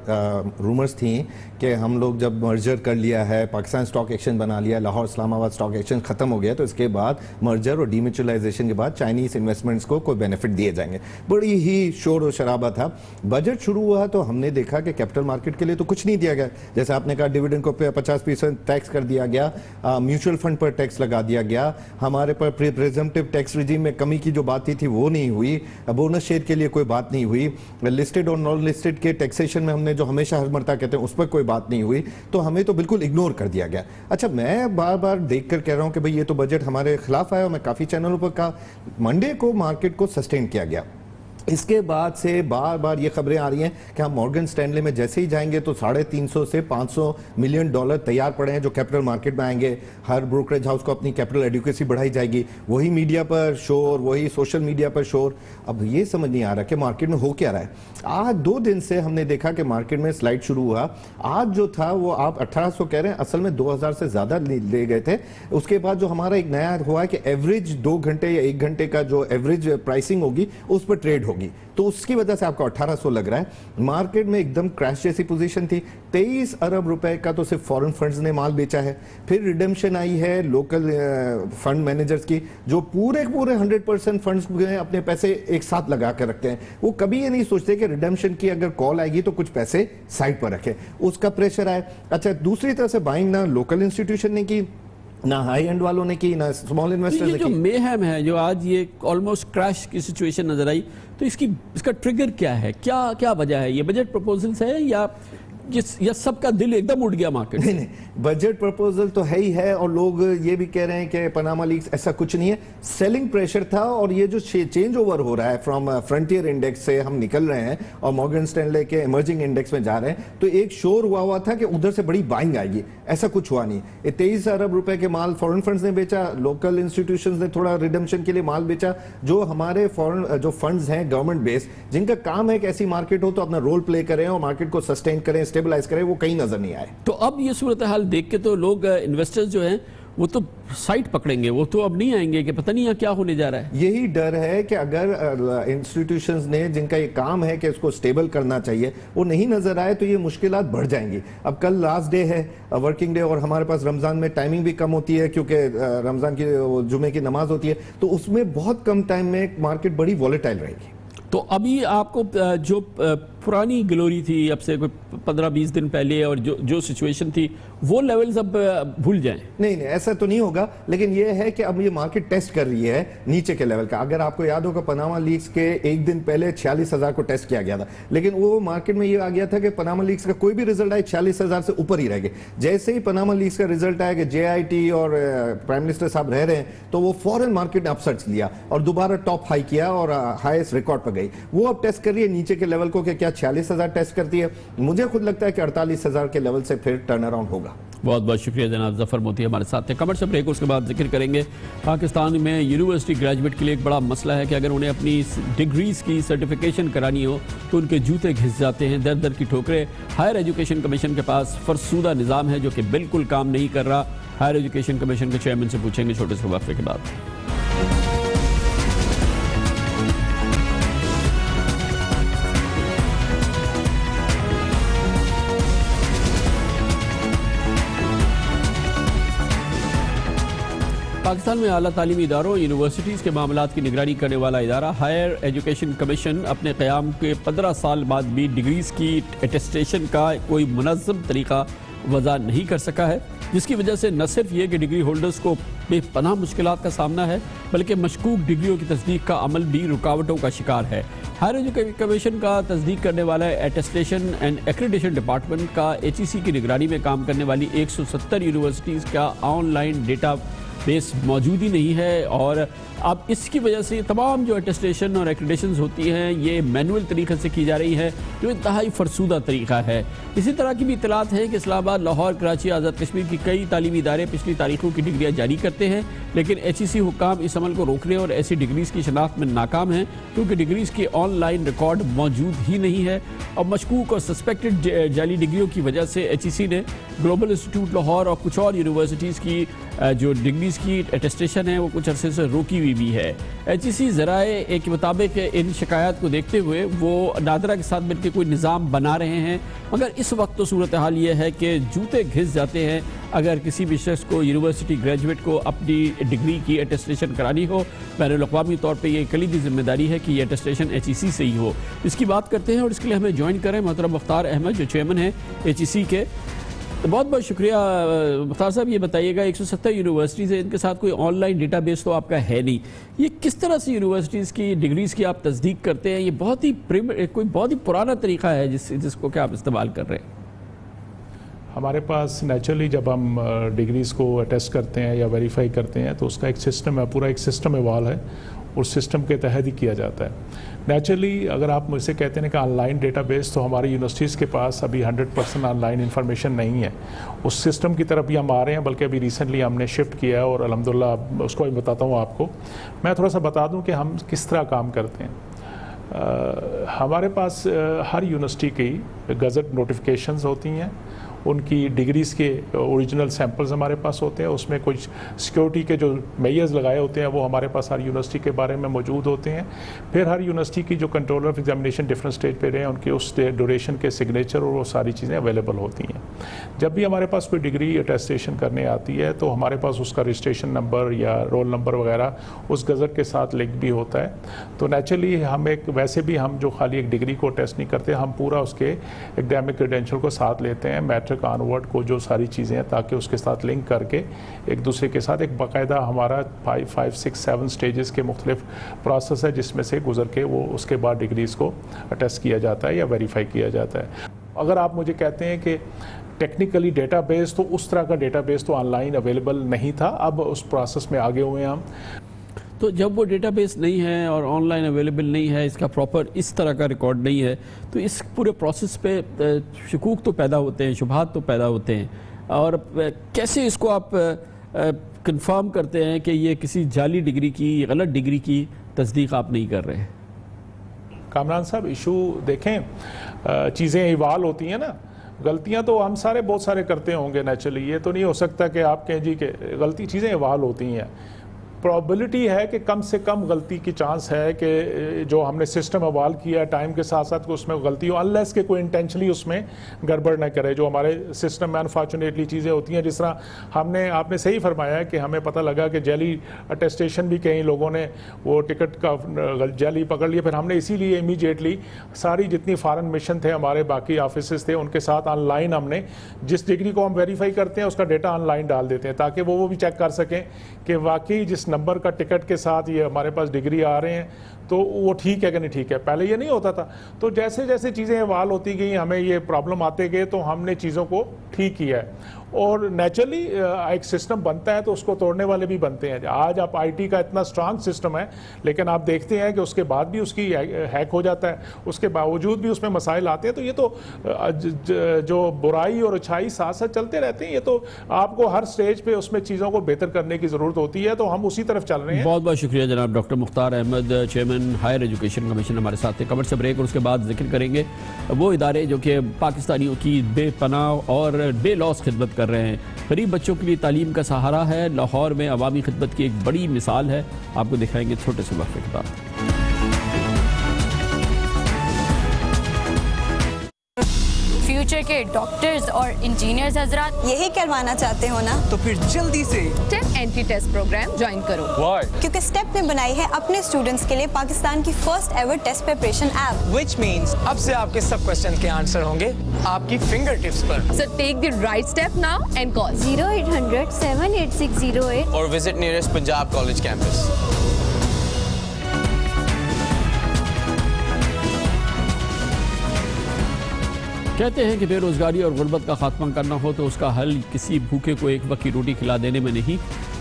رومرز تھیں کہ ہم لوگ جب مرجر کر لیا ہے, پاکستان سٹاک ایکسچینج بنا لیا, لاہور اسلام آباد سٹاک ایکسچینج ختم ہو گیا, تو اس کے بعد مرجر اور ڈی میوچلائزیشن کے بعد چائنیز انویسٹمنٹس کو کوئی بینیفٹ دیے جائیں گے. بڑی ہی شور و شرابہ تھا. بجٹ شروع ہوا تو ہم نے دیکھا کہ کیپٹل مارکیٹ کے لیے تو کچھ نہیں دیا گیا. جیسے آپ نے کہا ڈیویڈنڈ کو 50% ٹیکس کر دیا گیا, میوچل فنڈ پر ٹیکس لگا دیا گیا, ہمارے پر پریزمپٹیو ٹیکس ریجیم میں کمی کی جو بات تھی وہ نہیں ہوئی, بونس شیئر کے لیے کوئی بات نہیں ہوئی, لسٹڈ اور نان لسٹڈ کے ٹیکسیشن میں ہم نے جو ہمیشہ ہر مرتبہ کہتے ہیں اس پر کوئی بات نہیں ہوئی, تو ہمیں تو بالکل اگنور کر دیا گیا. اچھا میں بار بار دیکھ کر کہہ رہا ہوں کہ بھئی یہ تو بجٹ ہمارے خلاف آیا, اور میں کافی چینلوں پر کہا منڈے کو مارکیٹ کو سسٹین کیا گیا. اس کے بعد سے بار بار یہ خبریں آ رہی ہیں کہ ہم مورگن سٹینلے میں جیسے ہی جائیں گے تو $350 سے $500 ملین تیار پڑے ہیں جو کیپٹل مارکیٹ میں آئیں گے. ہر بروکریج ہاؤس کو اپنی کیپٹل ایڈیوکیسی بڑھائی جائے گی. وہی میڈیا پر شور, وہی سوشل میڈیا پر شور. اب یہ سمجھ نہیں آ رہا کہ مارکیٹ میں ہو کیا رہا ہے. آج 2 دن سے ہم نے دیکھا کہ مارکیٹ میں سلائڈ شروع ہوا. آج جو تھا وہ آپ 1800 کہہ رہے ہیں, اصل میں 2000 سے زیادہ لے گئے تھے. اس کے بعد جو ہمارا ایک نیا ہوا ہے کہ ایوریج 2 گھنٹے یا 1 گھنٹے کا جو ایوریج پرائسنگ ہوگی اس پر ٹریڈ ہوگی, تو اس کی وجہ سے آپ کو 1800 لگ رہا ہے. مارکیٹ میں ایک دم کریش جیسی پوزیشن تھی. 23 ارب روپے کا تو صرف فورن فنڈز نے مال بیچا ہے. پھر ریڈمشن آئی ہے لوکل فنڈ مینیجرز کی جو پورے 100% فنڈز اپنے پیسے ایک ساتھ لگا کر رکھتے ہیں. وہ کبھی یہ نہیں سوچتے کہ ریڈمشن کی اگر کال آئے گی تو کچھ پیسے سائڈ پر رکھیں, اس کا پریشر آئے. اچھا دوسری طرف سے بائنگ نہ لوکل انسٹیٹیوشن نے کی, نہ ہائی اینڈ والوں نے کی, نہ اسمال انویسٹر نے کی. یہ جو میہم ہے جو آج یہ آلموسٹ کریش کی سچویشن نظر آئی, تو اس کا ٹریگر کیا ہے, کیا وجہ ہے؟ یہ بجٹ پروپوزلز ہے یا سب کا دل ایک دم اٹھ گیا مارکیٹ؟ نہیں, بجٹ پروپوزل تو ہے ہی ہے, اور لوگ یہ بھی کہہ رہے ہیں کہ پاناما لیکس ایسا کچھ نہیں ہے. سیلنگ پریشر تھا, اور یہ جو چینج اوور ہو رہا ہے فرام فرنٹیئر انڈیکس سے ہم نکل رہے ہیں اور مورگن سٹینلے کے ایمرجنگ انڈیکس میں جا رہے ہیں, تو ایک شور ہوا تھا کہ ادھر سے بڑی بائنگ آئے گی. ایسا کچھ ہوا نہیں. 23 ارب روپے کے مال فورن فنڈز نے بیچا, لوکل انسٹیٹیوشنز نے تھوڑا ریڈمشن کے لیے مال بیچا. جو ہمارے فورن جو فنڈز ہیں گورنمنٹ بیس, جن کا کام ہے کہ ایسی مارکیٹ ہو تو اپنا رول پلے کریں اور مارکیٹ کو سسٹین کریں, اسٹیبلائز کریں, وہ کہیں نظر نہیں آئے. تو اب یہ صورتحال دیکھ کے تو لوگ انویسٹرز جو ہیں وہ تو سائٹ پکڑیں گے, وہ تو اب نہیں آئیں گے کہ پتہ نہیں ہے کیا ہونے جا رہا ہے. یہی ڈر ہے کہ اگر انسٹیٹیوشنز نے جن کا یہ کام ہے کہ اس کو سٹیبل کرنا چاہیے وہ نہیں نظر آئے تو یہ مشکلات بڑھ جائیں گی. اب کل لاسٹ ڈے ہے, ورکنگ ڈے, اور ہمارے پاس رمضان میں ٹائمنگ بھی کم ہوتی ہے کیونکہ رمضان کی جمعے کی نماز ہوتی ہے, تو اس میں بہت کم ٹائم میں مارکیٹ بڑی ولیٹائل رہے گی. تو ابھی آپ کو جو پرانی گلوری تھی اب سے کوئی 15-20 دن پہلے اور جو سچویشن تھی وہ لیولز اب بھول جائیں؟ نہیں ایسا تو نہیں ہوگا, لیکن یہ ہے کہ اب یہ مارکیٹ ٹیسٹ کر رہی ہے نیچے کے لیول کا. اگر آپ کو یاد ہوگا پاناما لیکس کے 1 دن پہلے 46,000 کو ٹیسٹ کیا گیا تھا, لیکن وہ مارکیٹ میں یہ آ گیا تھا کہ پاناما لیکس کا کوئی بھی رزلٹ آئے 46,000 سے اوپر ہی رہ گئے. جیسے ہی پاناما لیکس کا رزلٹ آیا کہ JIT اور پرائم منسٹر صاحب رہ رہے ہیں, تو وہ فوراً مارکیٹ نے اپسرٹس لیا اور دوبارہ ٹاپ ہائی کیا اور ہائیسٹ ریکارڈ پر گئی. وہ اب ٹیسٹ کر رہی ہے نیچے کے لیول کو کہ کیا 46,000 ٹیسٹ کرتی ہے. مجھے خود لگتا ہے کہ 48,000 کے لیول سے پھر ٹرن اراؤنڈ ہوگا. بہت بہت شکریہ جناب ظفر مودی ہمارے ساتھ تھے. کمرشل بریک, اس کے بعد ذکر کریں گے پاکستان میں یونیورسٹی گریجویٹ کے لیے ایک بڑا مسئلہ ہے کہ اگر انہیں اپنی ڈگریز کی سرٹیفیکیشن کرانی ہو تو ان کے جوتے گھس جاتے ہیں, در در کی ٹھوکریں. ہائر ایجوکیشن کمیشن کے پاس فرسودہ نظام ہے جو کہ بالکل کام نہیں کر رہا. ہائر ایجوکیشن کمیشن کے چیئرمین سے پوچھیں گے چھوٹے سے وقفے کے بعد. پاکستان میں اعلیٰ تعلیمی اداروں یونیورسٹیز کے معاملات کی نگرانی کرنے والا ادارہ ہائر ایجوکیشن کمیشن اپنے قیام کے 15 سال بعد بھی ڈگریز کی اٹیسٹیشن کا کوئی منظم طریقہ وضع نہیں کر سکا ہے, جس کی وجہ سے نہ صرف یہ کہ ڈگری ہولڈرز کو بے پناہ مشکلات کا سامنا ہے بلکہ مشکوک ڈگریوں کی تصدیق کا عمل بھی رکاوٹوں کا شکار ہے. ہائر ایجوکیشن کمیشن کا تصدیق کرنے والا اٹیسٹیشن اینڈ ایکریڈیشن ڈپارٹمنٹ کا HEC کی نگرانی میں کام کرنے والی 170 یونیورسٹیز کا آن لائن ڈیٹا بیس موجود ہی نہیں ہے، اور اب اس کی وجہ سے تمام جو اٹیسٹیشن اور ایکریڈیشنز ہوتی ہیں یہ مینول طریقے سے کی جا رہی ہے، جو انتہائی فرسودہ طریقہ ہے۔ اسی طرح کی بھی اطلاعات ہیں کہ اسلام آباد، لاہور، کراچی، آزاد کشمیر کی کئی تعلیمی ادارے پچھلی تاریخوں کی ڈگریاں جاری کرتے ہیں، لیکن HEC حکام اس عمل کو روکنے اور ایسی ڈگریز کی شناخت میں ناکام ہیں، کیونکہ ڈگریز کی آن لائن ریکارڈ موجود ہی نہیں ہے۔ اور مشکوک اور سسپیکٹڈ جعلی ڈگریوں کی وجہ سے HEC نے گلوبل انسٹیٹیوٹ لاہور اور کچھ اور یونیورسٹیز کی جو ڈگریز کی اٹیسٹیشن ہے وہ کچھ عرصے سے روکی ہوئی بھی ہے۔ HEC ذرائع کے مطابق ان شکایات کو دیکھتے ہوئے وہ نادرا کے ساتھ مل کے کوئی نظام بنا رہے ہیں، مگر اس وقت تو صورتحال یہ ہے کہ جوتے گھس جاتے ہیں اگر کسی بھی شخص کو یونیورسٹی گریجویٹ کو اپنی ڈگری کی اٹیسٹیشن کرانی ہو۔ بین الاقوامی طور پہ یہ کلیدی ذمہ داری ہے کہ یہ اٹیسٹیشن HEC سے ہی ہو۔ اس کی بات کرتے ہیں اور اس کے لیے ہمیں جوائن کریں محترم مختار احمد جو چیئرمین ہیں HEC کے۔ بہت بہت شکریہ مختار صاحب، یہ بتائیے گا 170 یونیورسٹیز ہیں، ان کے ساتھ کوئی آن لائن ڈیٹا بیس تو آپ کا ہے نہیں، یہ کس طرح سے یونیورسٹیز کی ڈگریز کی آپ تصدیق کرتے ہیں؟ یہ بہت ہی پرانا طریقہ ہے جس کو کہ آپ استعمال کر رہے ہیں۔ ہمارے پاس نیچرلی جب ہم ڈگریز کو اٹیسٹ کرتے ہیں یا ویریفائی کرتے ہیں تو اس کا ایک سسٹم ہے، پورا ایک سسٹم ایوالو ہے، اور سسٹم کے تحت ہی کیا جاتا ہے۔ نیچرلی اگر آپ مجھ سے کہتے ہیں کہ آن لائن ڈیٹا بیس، تو ہماری یونیورسٹیز کے پاس ابھی 100% آن لائن انفارمیشن نہیں ہے، اس سسٹم کی طرف بھی ہم آ رہے ہیں، بلکہ ابھی ریسنٹلی ہم نے شفٹ کیا ہے، اور الحمدللہ اس کو بھی بتاتا ہوں آپ کو۔ میں تھوڑا سا بتا دوں کہ ہم کس طرح کام کرتے ہیں۔ ہمارے پاس ہر یونیورسٹی کی گزٹ نوٹیفیکیشنز ہوتی ہیں، ان کی ڈگریز کے اوریجنل سیمپلز ہمارے پاس ہوتے ہیں، اس میں کچھ سیکیورٹی کے جو میئرز لگائے ہوتے ہیں وہ ہمارے پاس ہر یونیورسٹی کے بارے میں موجود ہوتے ہیں۔ پھر ہر یونیورسٹی کی جو controller of examination different stage پہ رہے ہیں، ان کے اس ڈیوریشن کے سگنیچر اور وہ ساری چیزیں اویلیبل ہوتی ہیں۔ جب بھی ہمارے پاس کوئی ڈگری اٹیسٹیشن کرنے آتی ہے تو ہمارے پاس اس کا رجسٹریشن نمبر یا رول نمبر وغیرہ اس گزٹ کے ساتھ لنک بھی ہوتا ہے۔ تو نیچرلی ہم ویسے بھی ہم جو خالی ایک ڈگری کو ٹیسٹ نہیں کرتے، ہم پورا اس کے ایکڈیمک کریڈینشل کو ساتھ لیتے ہیں، میٹرک آنورڈ کو جو ساری چیزیں ہیں، تاکہ اس کے ساتھ لنک کر کے ایک دوسرے کے ساتھ ایک باقاعدہ ہمارا 5 6 7 سٹیجز کے مختلف پروسیس ہے جس میں سے گزر کے وہ اس کے بعد ڈگریز کو اٹیسٹ کیا جاتا ہے یا ویریفائی کیا جاتا ہے۔ اگر آپ مجھے کہتے ہیں کہ ٹیکنیکلی ڈیٹا بیس، تو اس طرح کا ڈیٹا بیس تو آن لائن اویلیبل نہیں تھا، اب اس پروسیس میں آگے ہوئے ہیں ہم۔ تو جب وہ ڈیٹا بیس نہیں ہے اور آن لائن اویلیبل نہیں ہے، اس کا پراپر اس طرح کا ریکارڈ نہیں ہے، تو اس پورے پروسیس پہ شکوک تو پیدا ہوتے ہیں، شبہات تو پیدا ہوتے ہیں، اور کیسے اس کو آپ کنفرم کرتے ہیں کہ یہ کسی جعلی ڈگری کی، غلط ڈگری کی تصدیق آپ نہیں کر رہے؟ کامران صاحب ایشو دیکھیں، چیزیں ایوال ہوتی ہیں نا، غلطیاں تو ہم بہت سارے کرتے ہوں گے نیچرلی، یہ تو نہیں ہو سکتا کہ آپ کہیں جی کہ غلطی، چیزیں ایوال ہوتی ہیں۔ پرابلٹی ہے کہ کم سے کم غلطی کی چانس ہے کہ جو ہم نے سسٹم ایوال کیا ٹائم کے ساتھ ساتھ اس میں غلطی ہو، انلیس کہ کوئی انٹینشنلی اس میں گڑبڑ نہ کرے۔ جو ہمارے سسٹم میں انفارچونیٹلی چیزیں ہوتی ہیں، جس طرح آپ نے صحیح فرمایا ہے کہ ہمیں پتہ لگا کہ جعلی اٹیسٹیشن بھی کئی لوگوں نے وہ ٹکٹ کا جعلی پکڑ لیا، پھر ہم نے اسی لیے امیڈیٹلی ساری جتنی فارن مشن تھے، ہمارے باقی آفیسز تھے، ان کے ساتھ آن لائن ہم نے جس ڈگری کو ہم ویریفائی کرتے ہیں اس کا ڈیٹا آن لائن ڈال دیتے ہیں، تاکہ وہ بھی چیک کر سکیں کہ واقعی جس نمبر کا ٹکٹ کے ساتھ یہ ہمارے پاس ڈگری آ رہے ہیں تو وہ ٹھیک ہے کہ نہیں ٹھیک ہے۔ پہلے یہ نہیں ہوتا تھا، تو جیسے جیسے چیزیں ایوال ہوتی گئی، ہمیں یہ پرابلم آتے گئے، تو ہم نے چیزوں کو ٹھیک کیا ہے۔ اور نیچرلی ایک سسٹم بنتا ہے تو اس کو توڑنے والے بھی بنتے ہیں۔ آج آپ آئی ٹی کا اتنا اسٹرانگ سسٹم ہے، لیکن آپ دیکھتے ہیں کہ اس کے بعد بھی اس کی ہیک ہو جاتا ہے، اس کے باوجود بھی اس میں مسائل آتے ہیں۔ تو یہ تو جو برائی اور اچھائی ساتھ ساتھ چلتے رہتے ہیں، یہ تو آپ کو ہر سٹیج پہ اس میں چیزوں کو بہتر کرنے کی ضرورت ہوتی ہے، تو ہم اسی طرف چل رہے ہیں۔ بہت بہت شکریہ جناب doctor Mukhtar Ahmed, chairman higher education commission ہمارے ساتھ تھے۔ کمر سے بریک، اور اس کے بعد ذکر کریں گے وہ ادارے جو کہ پاکستانیوں کی بے پناہ اور بے لوث خدمت کر رہے ہیں۔ غریب بچوں کے لیے تعلیم کا سہارا ہے، لاہور میں عوامی خدمت کی ایک بڑی مثال ہے۔ آپ کو دکھائیں گے چھوٹے سے وقفے کے بعد۔ فیوچر کے ڈاکٹرز اور انجینئرز حضرات یہی کروانا چاہتے ہو نا، تو پھر جلدی سے step entry test program join کرو۔ کیونکہ اسٹیپ نے بنائی ہے اپنے اسٹوڈنٹس کے لیے پاکستان کی first ever test preparation app, which means اب سے آپ کے سب کوسچن کے آنسر ہوں گے آپ کی finger tips per. So take the right step now and call 0800 78608 اور visit nearest Punjab College campus۔ کہتے ہیں کہ بے روزگاری اور غربت کا خاتمہ کرنا ہو تو اس کا حل کسی بھوکے کو ایک وقت کی روٹی کھلا دینے میں نہیں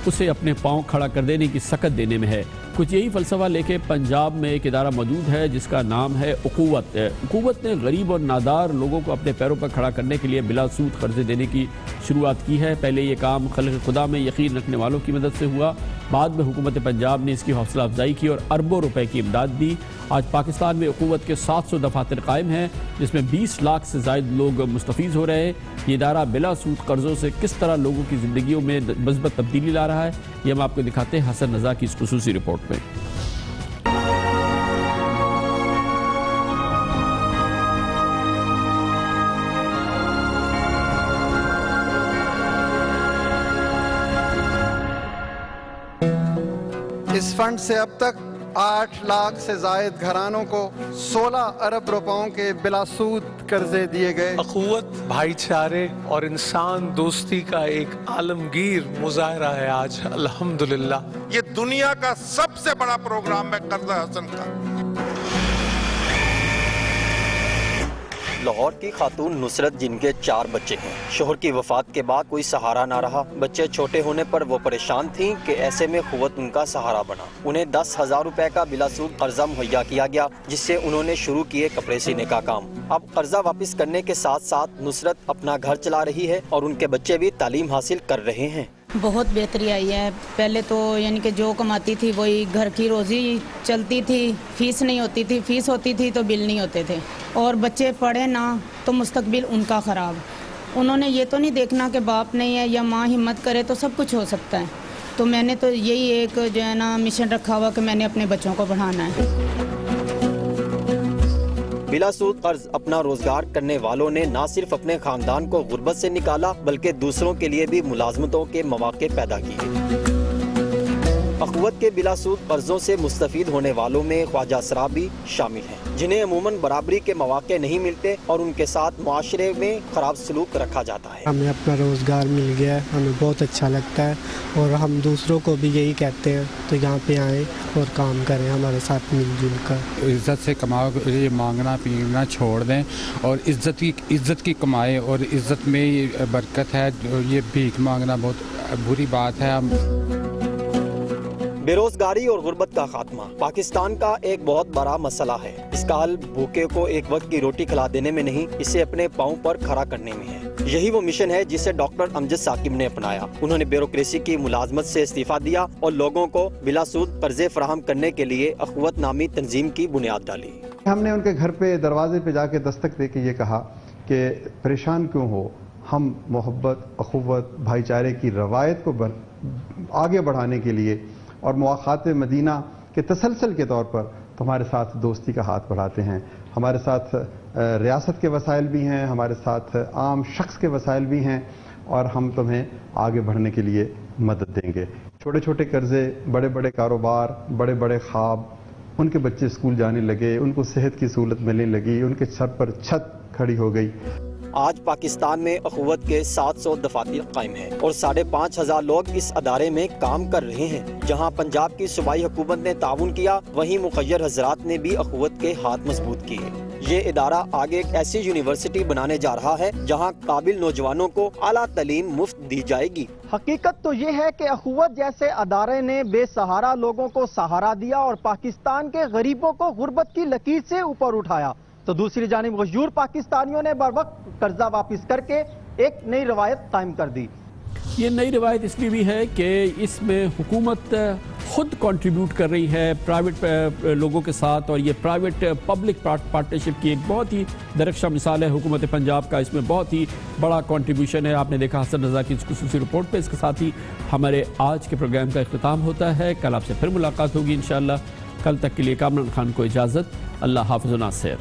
اسے اپنے پاؤں کھڑا کر دینے کی سکت دینے میں ہے۔ کچھ یہی فلسفہ لے کے پنجاب میں ایک ادارہ موجود ہے جس کا نام ہے اخوت۔ اخوت نے غریب اور نادار لوگوں کو اپنے پیروں پر کھڑا کرنے کے لیے بلا سود قرضے دینے کی شروعات کی ہے۔ پہلے یہ کام خلق خدا میں یقین رکھنے والوں کی مدد سے ہوا، بعد میں حکومت پنجاب نے اس کی حوصلہ افزائی کی اور اربوں روپے کی امداد دی۔ آج پاکستان میں اخوت کے 700 دفاتر قائم ہیں جس میں 20 لاکھ سے زائد لوگ مستفیض ہو رہے ہیں۔ یہ ادارہ بلا سود قرضوں سے کس طرح لوگوں کی زندگیوں میں مثبت تبدیلی لا رہا ہے، یہ ہم آپ کو دکھاتے ہیں حسن رضا کی اس خصوصی رپورٹ میں۔ اس فنڈ سے اب تک 8 لاکھ سے زائد گھرانوں کو 16 ارب روپوں کے بلا سود قرضے دیے گئے۔ اخوت، بھائی چارے اور انسان دوستی کا ایک عالمگیر مظاہرہ ہے آج الحمدللہ۔ یہ دنیا کا سب سے بڑا پروگرام ہے قرضہ حسن کا۔ لاہور کی خاتون نصرت جن کے 4 بچے ہیں، شوہر کی وفات کے بعد کوئی سہارا نہ رہا۔ بچے چھوٹے ہونے پر وہ پریشان تھیں کہ ایسے میں اخوت ان کا سہارا بنا۔ انہیں 10,000 روپے کا بلا سود قرضہ مہیا کیا گیا جس سے انہوں نے شروع کیے کپڑے سینے کا کام۔ اب قرضہ واپس کرنے کے ساتھ ساتھ نصرت اپنا گھر چلا رہی ہے اور ان کے بچے بھی تعلیم حاصل کر رہے ہیں۔ بہت بہتری آئی ہے۔ پہلے تو یعنی کہ جو کماتی تھی وہی گھر کی روزی چلتی تھی، فیس نہیں ہوتی تھی، فیس ہوتی تھی تو بل نہیں ہوتے تھے، اور بچے پڑھے نہ تو مستقبل ان کا خراب۔ انہوں نے یہ تو نہیں دیکھنا کہ باپ نہیں ہے یا ماں ہمت کرے تو سب کچھ ہو سکتا ہے، تو میں نے تو یہی ایک جو ہے نا مشن رکھا ہوا کہ میں نے اپنے بچوں کو پڑھانا ہے۔ بلا سود قرض اپنا روزگار کرنے والوں نے نہ صرف اپنے خاندان کو غربت سے نکالا بلکہ دوسروں کے لیے بھی ملازمتوں کے مواقع پیدا کیے۔ اخوت کے بلا سود قرضوں سے مستفید ہونے والوں میں خواجہ اسرا بھی شامل ہیں جنہیں عموماً برابری کے مواقع نہیں ملتے اور ان کے ساتھ معاشرے میں خراب سلوک رکھا جاتا ہے۔ ہمیں اپنا روزگار مل گیا ہے، ہمیں بہت اچھا لگتا ہے اور ہم دوسروں کو بھی یہی کہتے ہیں تو یہاں پہ آئیں اور کام کریں ہمارے ساتھ مل جل کر۔ عزت سے کماؤ، یہ مانگنا پینا چھوڑ دیں اور عزت کی کمائے اور عزت میں برکت ہے۔ یہ بھیک مانگنا بہت بری بات ہے۔ بے روزگاری اور غربت کا خاتمہ پاکستان کا ایک بہت بڑا مسئلہ ہے۔ اس کا حل بھوکے کو ایک وقت کی روٹی کھلا دینے میں نہیں، اسے اپنے پاؤں پر کھڑا کرنے میں ہے۔ یہی وہ مشن ہے جسے ڈاکٹر امجد ثاقب نے اپنایا۔ انہوں نے بیوروکریسی کی ملازمت سے استعفیٰ دیا اور لوگوں کو بلا سود قرضے فراہم کرنے کے لیے اخوت نامی تنظیم کی بنیاد ڈالی۔ ہم نے ان کے گھر پہ دروازے پہ جا کے دستک دے کے یہ کہا کہ پریشان کیوں ہو، ہم محبت، اخوت، بھائی چارے کی روایت کو آگے بڑھانے کے لیے اور مواخات مدینہ کے تسلسل کے طور پر تمہارے ساتھ دوستی کا ہاتھ بڑھاتے ہیں۔ ہمارے ساتھ ریاست کے وسائل بھی ہیں، ہمارے ساتھ عام شخص کے وسائل بھی ہیں اور ہم تمہیں آگے بڑھنے کے لیے مدد دیں گے۔ چھوٹے چھوٹے قرضے، بڑے بڑے کاروبار، بڑے بڑے خواب، ان کے بچے اسکول جانے لگے، ان کو صحت کی سہولت ملنے لگی، ان کے سر پر چھت کھڑی ہو گئی۔ آج پاکستان میں اخوت کے 700 دفاتر قائم ہیں اور 5,500 لوگ اس ادارے میں کام کر رہے ہیں۔ جہاں پنجاب کی صوبائی حکومت نے تعاون کیا، وہیں مخیر حضرات نے بھی اخوت کے ہاتھ مضبوط کیے۔ یہ ادارہ آگے ایک ایسی یونیورسٹی بنانے جا رہا ہے جہاں قابل نوجوانوں کو اعلیٰ تعلیم مفت دی جائے گی۔ حقیقت تو یہ ہے کہ اخوت جیسے ادارے نے بے سہارا لوگوں کو سہارا دیا اور پاکستان کے غریبوں کو غربت کی لکیر سے اوپر اٹھایا، تو دوسری جانب غیور پاکستانیوں نے بر وقت قرضہ واپس کر کے ایک نئی روایت قائم کر دی۔ یہ نئی روایت اس لیے بھی ہے کہ اس میں حکومت خود کنٹریبیوٹ کر رہی ہے پرائیویٹ لوگوں کے ساتھ، اور یہ پرائیویٹ پبلک پارٹنرشپ کی ایک بہت ہی درخشاں مثال ہے حکومت پنجاب کا۔ اس میں بہت ہی بڑا کنٹریبیوشن ہے، آپ نے دیکھا حسن رضا کی اس خصوصی رپورٹ پہ۔ اس کے ساتھ ہی ہمارے آج کے پروگرام کا اختتام ہوتا ہے۔ کل آپ سے پھر ملاقات ہوگی انشاءاللہ۔ کل تک کے لیے کامران خان کو اجازت۔ اللہ حافظ و ناصر۔